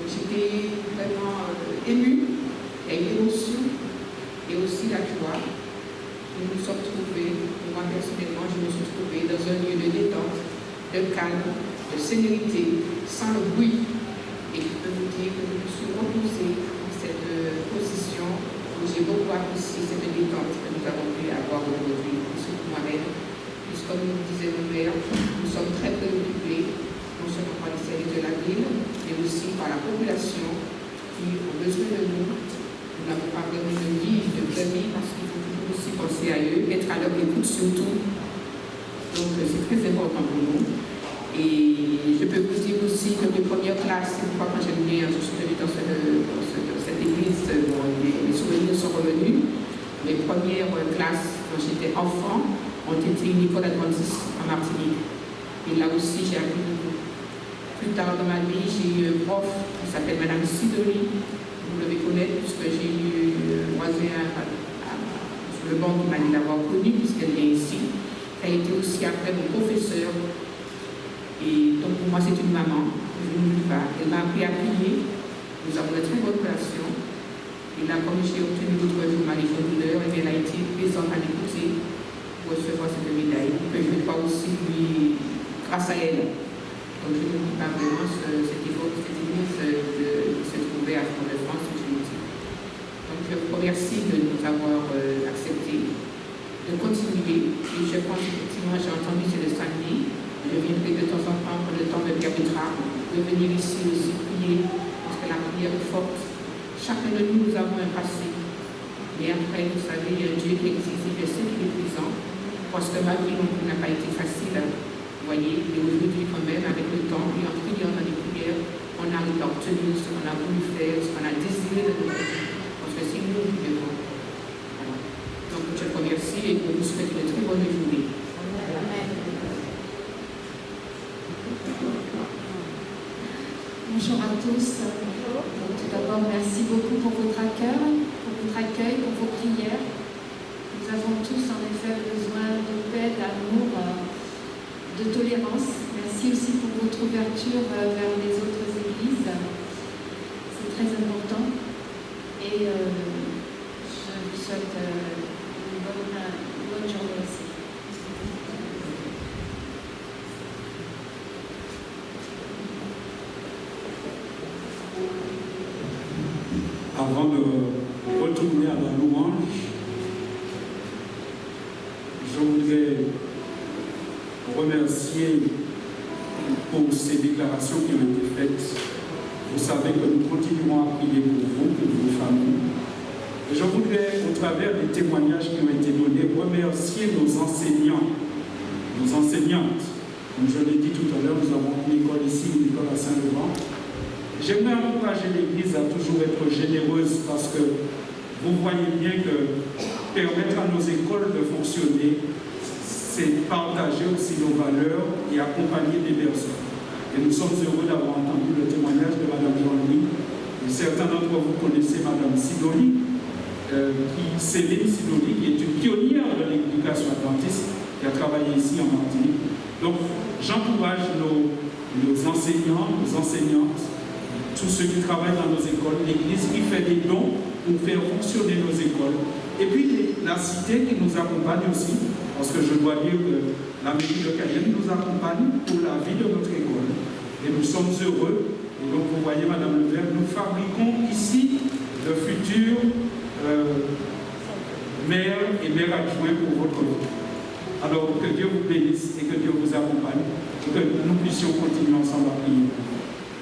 H: J'étais vraiment émue, il y a eu l'émotion et aussi la joie. Nous nous sommes trouvés, moi personnellement, je me suis trouvée dans un lieu de détente, de calme, de sérénité, sans le bruit. Et je peux vous dire que je me suis reposée dans cette position où j'ai beaucoup apprécié cette détente que nous avons pu avoir aujourd'hui, surtout moi-même. Puisque comme nous disait mon père, nous sommes très préoccupés, non seulement par les services de la ville, mais aussi par la population qui ont besoin de nous. Nous n'avons pas besoin de vivre, de venir, parce qu'il faut toujours aussi penser à eux, être à leur écoute surtout. Donc c'est très important pour nous. Et je peux vous dire aussi que mes premières classes, c'est pourquoi quand j'ai venu dans cette église, mes souvenirs sont revenus. Mes premières classes, quand j'étais enfant, ont été une école adventiste en Martinique. Et là aussi, j'ai appris beaucoup. Plus tard dans ma vie, j'ai eu un prof qui s'appelle Mme Sidoli. Vous devez connaître, puisque j'ai eu voisin sur le banc qui m'a dit l'avoir connue, puisqu'elle vient ici. Elle a été aussi après mon professeur. Et donc pour moi, c'est une maman, je ne l'oublie pas. Elle m'a appris à prier. Nous avons une très bonne relation. Et là, comme j'ai obtenu l'autre jour ma Légion d'honneur, elle a été présente à l'écouter pour recevoir cette médaille, que je ne vais pas aussi lui, grâce à elle. Donc je ne dis pas vraiment cette église de se trouver à Fort-de-France, je le dis. Donc je vous remercie de nous avoir accepté, de continuer. Et je pense effectivement, j'ai entendu c'est le samedi, Je viendrai de temps en temps quand le temps me permettra de venir ici aussi prier, parce que la prière est forte. Chacun de nous, nous avons un passé. Et après, vous savez, il y a un Dieu qui existe, je sais qu'il est présent, parce que ma vie non plus n'a pas été facile. Vous voyez, mais aujourd'hui quand même, avec le temps, et en priant dans les prières, on arrive à obtenir ce qu'on a voulu faire, ce qu'on a désiré de notre vie. Parce que c'est nous qui devons. Voilà. Donc, je te remercie et je vous souhaite une très bonne journée.
I: Bonjour à tous. Donc, tout d'abord, merci beaucoup pour votre accueil, pour vos prières. Nous avons tous en effet besoin de paix, d'amour, de tolérance. Merci aussi pour votre ouverture vers les autres églises. C'est très important. Et je vous souhaite une bonne journée aussi.
E: Avant de retourner à la louange, je voudrais remercier pour ces déclarations qui ont été faites. Vous savez que nous continuerons à prier pour vous, pour vos familles. Et je voudrais, au travers des témoignages qui ont été donnés, remercier nos enseignants, nos enseignantes. Comme je l'ai dit tout à l'heure, nous avons une école ici, une école à Saint-Laurent. J'aimerais encourager l'Église à toujours être généreuse parce que vous voyez bien que permettre à nos écoles de fonctionner, c'est partager aussi nos valeurs et accompagner les personnes. Et nous sommes heureux d'avoir entendu le témoignage de Mme Jean-Louis. Certains d'entre vous connaissez Mme Sidoni, Céline Sidoni, qui est une pionnière de l'éducation adventiste, qui a travaillé ici en Martinique. Donc, j'encourage nos enseignants, nos enseignantes, tous ceux qui travaillent dans nos écoles, l'Église qui fait des dons pour faire fonctionner nos écoles. Et puis la cité qui nous accompagne aussi, parce que je dois dire que la mairie de Cayenne nous accompagne pour la vie de notre école. Et nous sommes heureux. Et donc vous voyez, Madame le maire, nous fabriquons ici de futurs maires et maires adjoints pour votre vie. Alors que Dieu vous bénisse et que Dieu vous accompagne et que nous puissions continuer ensemble à prier.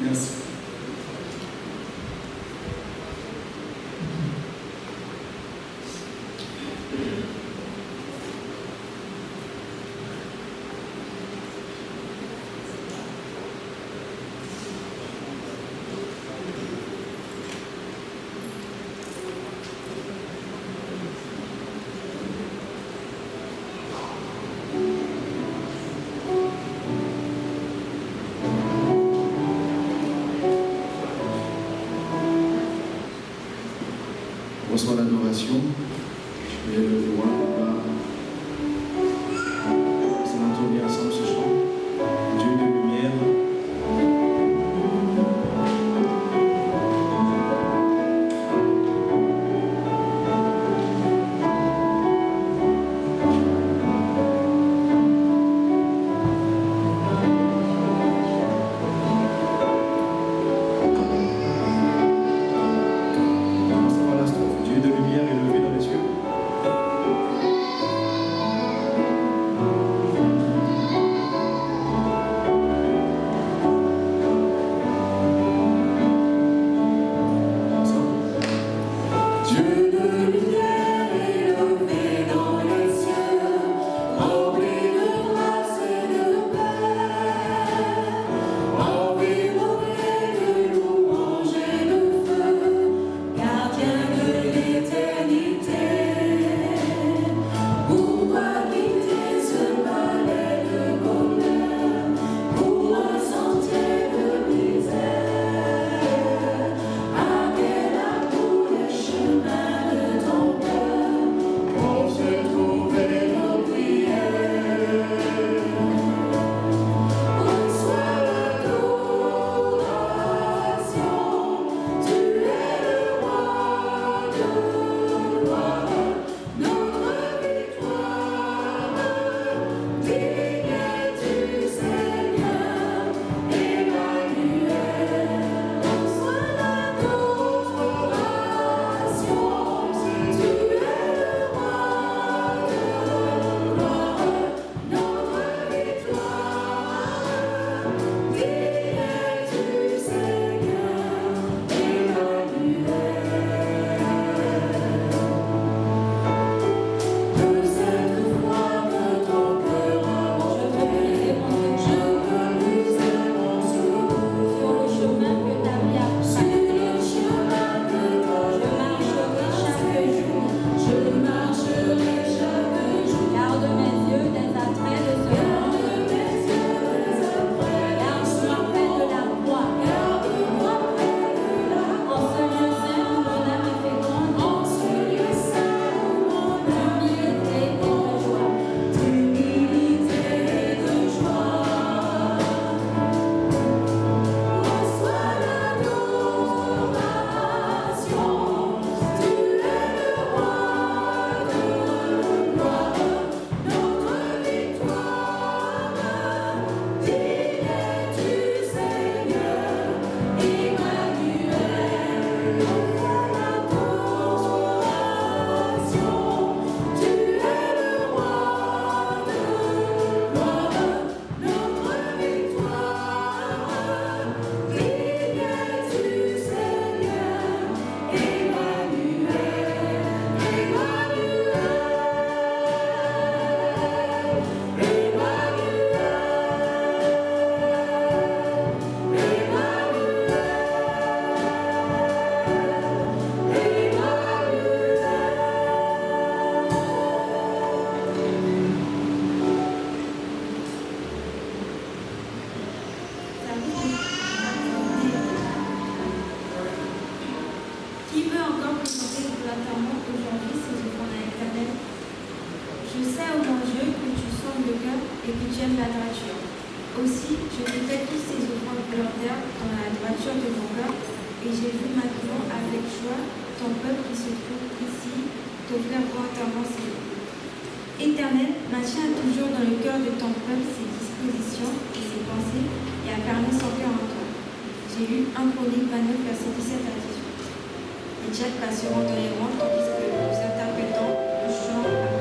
E: Merci.
A: Bonsoir l'adoration. Je vais le voir là. C'est entendu ensemble ce chant. Dieu de lumière. Dieu de lumière est levé dans les
J: j'aime la droiture. Aussi, je fais tous ces offrandes volontaires dans la droiture de mon cœur, et j'ai vu maintenant avec joie ton peuple qui se trouve ici t'offrir volontairement ses dons. Éternel, maintiens toujours dans le cœur de ton peuple ses dispositions et ses pensées, et affermis son cœur en toi. J'ai lu 1 Chronique 29, versets 17 à 18. Les chats passeront dans les rangs tandis que nous interprétons le chant à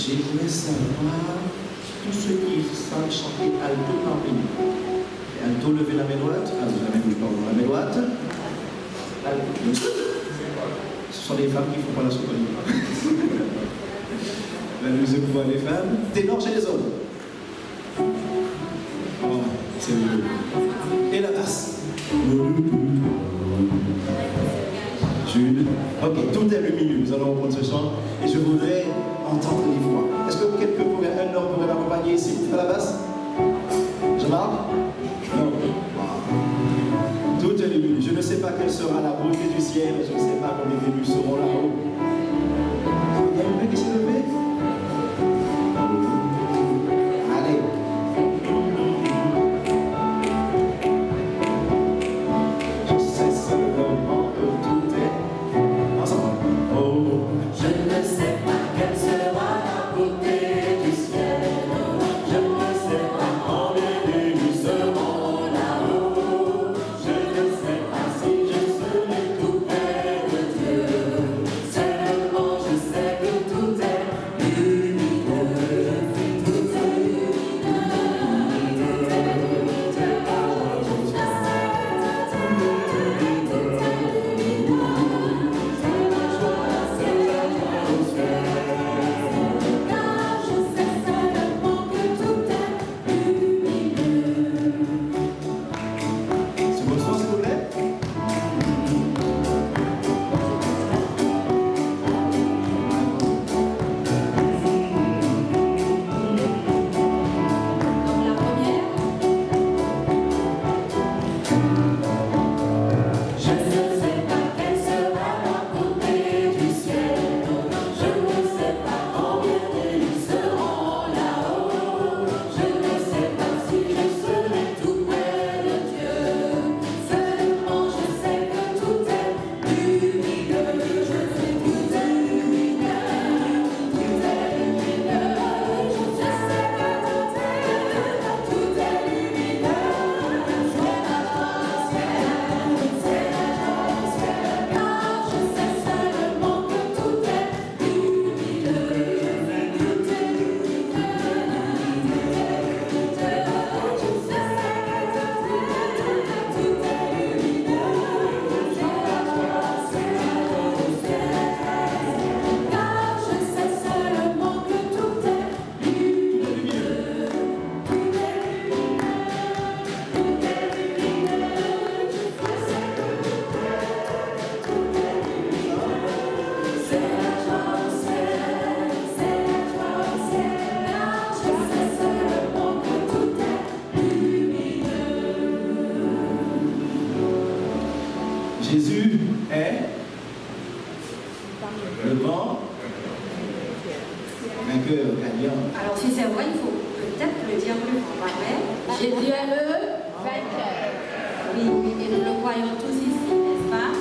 A: J'aimerais savoir tous ceux qui savent chanter alto parmi nous. Alto, levez la main droite. Ah, vous avez vu, pardon, la main droite. Alto. Ce sont les femmes qui font pas la soprano. La deuxième fois, les femmes. Ténor chez les hommes. Oh, c'est mieux. Et la basse. Jules. Ok, tout est lumineux. Nous allons reprendre ce chant. Et je voudrais entendre les voix. Est-ce que quelqu'un pourrait, un homme pourrait m'accompagner ici pour faire la basse? Jean-Marc? Non. Tout est lumineux. Je ne sais pas quelle sera la beauté du ciel. Je ne sais pas combien d'élus seront là-haut. Il y a une main qui s'est levée? Allez. Je sais seulement que tout est ensemble. Oh,
B: je ne sais pas quelle sera la beauté du ciel. Je ne sais pas combien d'élus seront là-haut. Je ne sais pas si je serai tout près de Dieu. Seulement je sais que tout est
A: est le grand vainqueur gagnant.
F: Alors si c'est vrai, il faut peut-être le dire plus fort. Après, Jésus est le vainqueur. Oui, et nous le croyons tous ici, n'est-ce pas?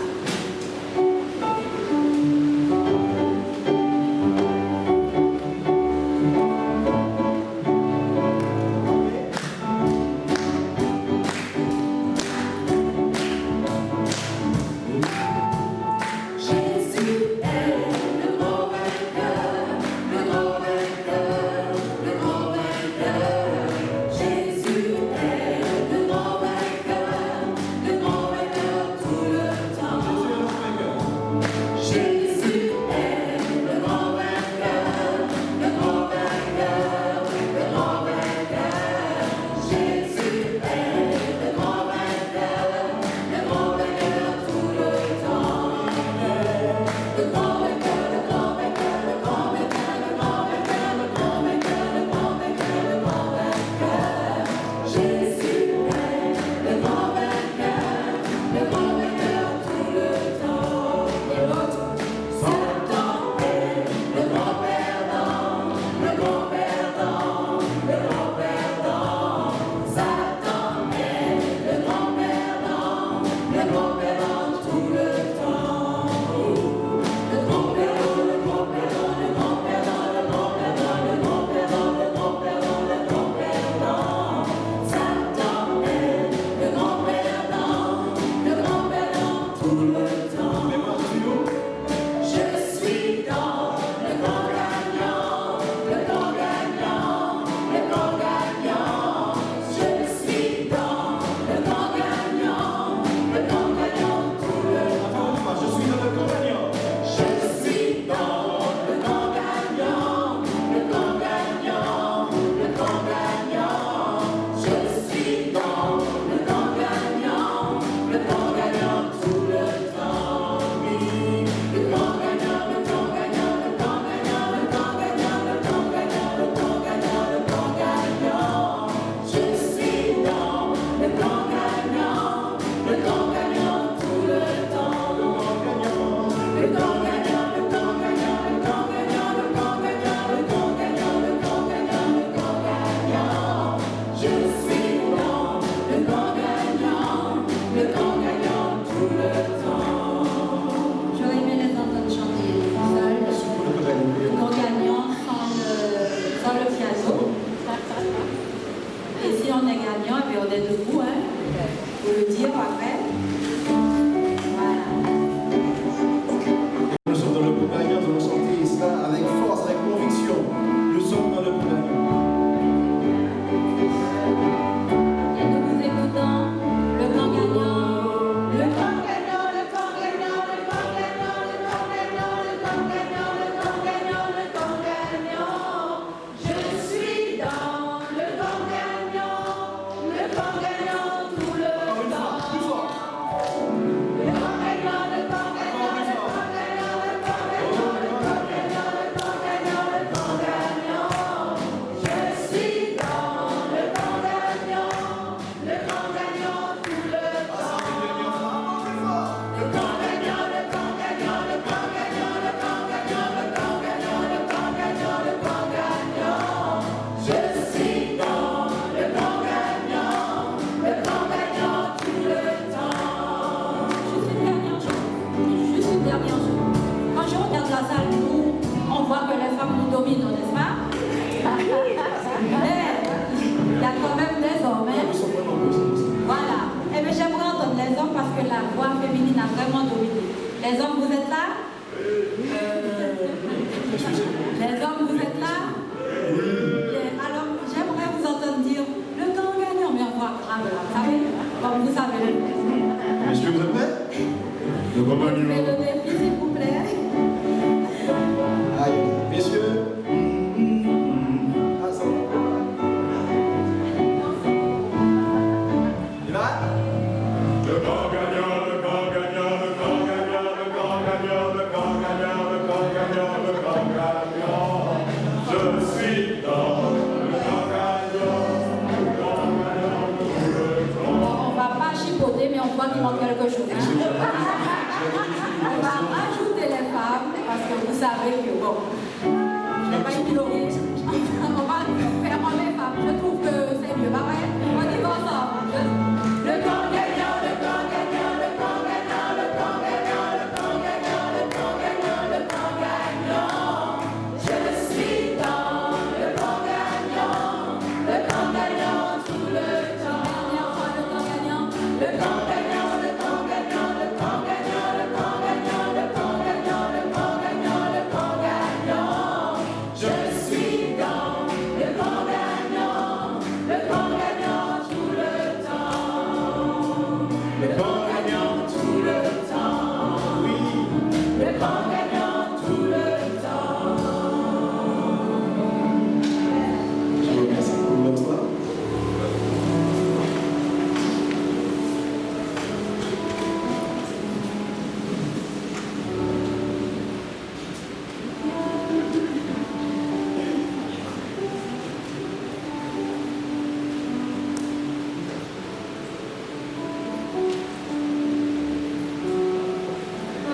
B: Le grand gagnant, le grand gagnant, le grand gagnant, le grand
F: va rajouter les femmes parce que vous savez que bon, je vais pas ignorer. On va faire les femmes. Je trouve que c'est mieux. Bah ouais, on y va ensemble. Le camp gagnant, le camp gagnant, le camp gagnant, le camp gagnant, le camp gagnant, le camp gagnant, le camp gagnant. Je suis dans le camp gagnant tout le temps. Le camp gagnant, le camp gagnant, le camp gagnant, le camp gagnant, le camp gagnant, le camp gagnant, le camp gagnant, le camp gagnant. Je suis dans le camp gagnant tout le temps. Le camp gagnant tout le temps. Oui, le camp gagnant tout le temps.
A: Je vous remercie pour votre temps.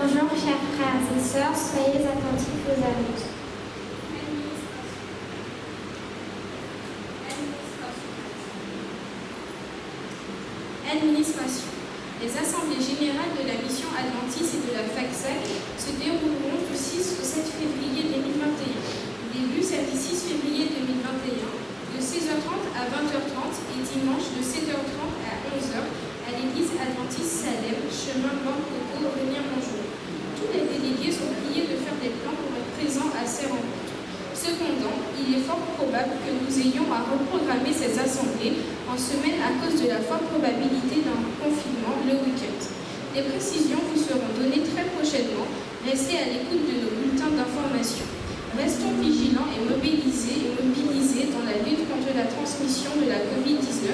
J: Bonjour chers frères et sœurs, soyez attentifs aux annonces.
K: Administration. Les assemblées générales de la mission Adventiste et de la FACSAC se dérouleront du 6 au 7 février 2021. Début samedi 6 février 2021 de 16h30 à 20h30 et dimanche de 7h30 à 11h à l'église Adventiste Salem, chemin Bancoco, Remire-Montjoie. Tous les délégués sont priés de faire des plans pour être présents à ces rencontres. Cependant, il est fort probable que nous ayons à reprogrammer ces assemblées en semaine à cause de la forte probabilité d'un confinement le week-end. Des précisions vous seront données très prochainement. Restez à l'écoute de nos bulletins d'information. Restons vigilants et mobilisés dans la lutte contre la transmission de la Covid-19.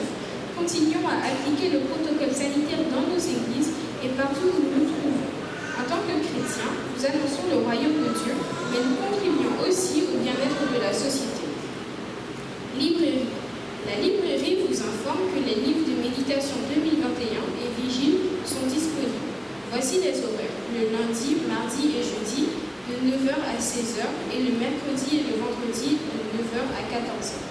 K: Continuons à appliquer le protocole sanitaire dans nos églises et partout où nous nous trouvons. En tant que chrétiens, nous annonçons le royaume de Dieu, mais nous contribuons aussi au bien-être de la société. Librairie. La librairie vous informe que les livres de méditation 2021 et Vigile sont disponibles. Voici les horaires. Le lundi, mardi et jeudi, de 9h à 16h et le mercredi et le vendredi, de 9h à 14h.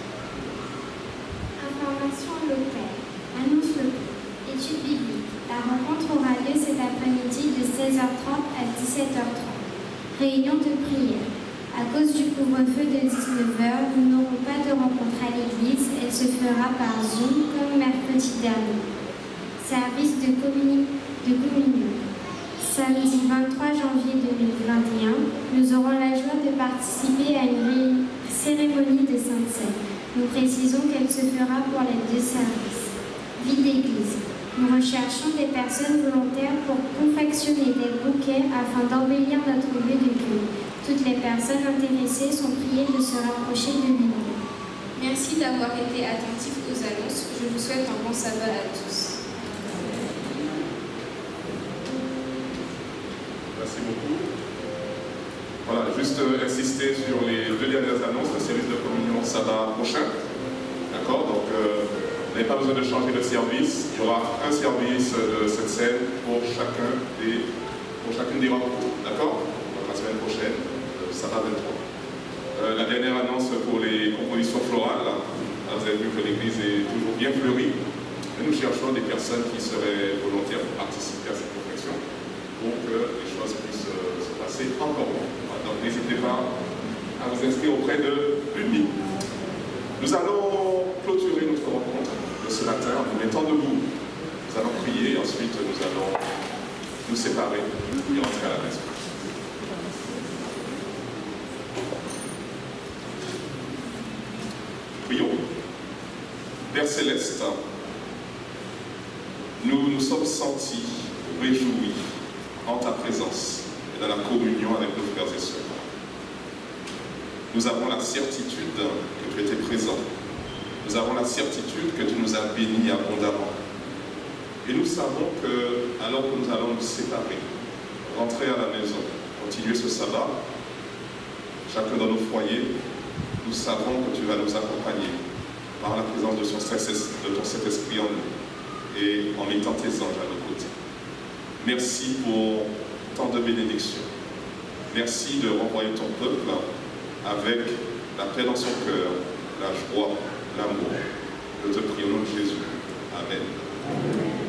J: Information locale. Annonce locale. Étude biblique. La rencontre aura lieu cet après-midi de 16h30 à 17h30. Réunion de prière. À cause du couvre-feu de 19h, nous n'aurons pas de rencontre à l'église. Elle se fera par Zoom comme mercredi dernier. Service de communion. Samedi 23 janvier 2021, nous aurons la joie de participer à une cérémonie de Sainte Seine. Nous précisons qu'elle se fera pour les deux services. Vie d'église. Nous recherchons des personnes volontaires pour confectionner des bouquets afin d'embellir notre lieu de culte. Toutes les personnes intéressées sont priées de se rapprocher de nous.
K: Merci d'avoir été attentifs aux annonces. Je vous souhaite un bon sabbat à tous.
D: Merci beaucoup. Voilà, juste insister sur les deux dernières annonces, le service de communion sabbat prochain. D'accord, donc vous n'avez pas besoin de changer de service. Il y aura un service de cette scène pour chacune des rencontres. D'accord, donc la semaine prochaine, sabbat 23. La dernière annonce pour les compositions florales. Vous avez vu que l'église est toujours bien fleurie. Et nous cherchons des personnes qui seraient volontaires pour participer à cette confection pour que les choses puissent se passer encore mieux. Donc n'hésitez pas à vous inscrire auprès de l'UNI. Nous allons clôturer notre rencontre de ce matin en nous mettant debout. Nous allons prier, ensuite nous allons nous séparer et rentrer à la maison. Prions. Père Céleste, nous nous sommes sentis réjouis en ta présence et dans la communion avec nos frères et sœurs. Nous avons la certitude que tu étais présent. Nous avons la certitude que tu nous as bénis abondamment. Et nous savons que, alors que nous allons nous séparer, rentrer à la maison, continuer ce sabbat, chacun dans nos foyers, nous savons que tu vas nous accompagner par la présence de ton Saint-Esprit en nous et en mettant tes anges à nos côtés. Merci pour tant de bénédictions. Merci de renvoyer ton peuple avec la paix dans son cœur, la joie, l'amour. Je te prie au nom de Jésus. Amen.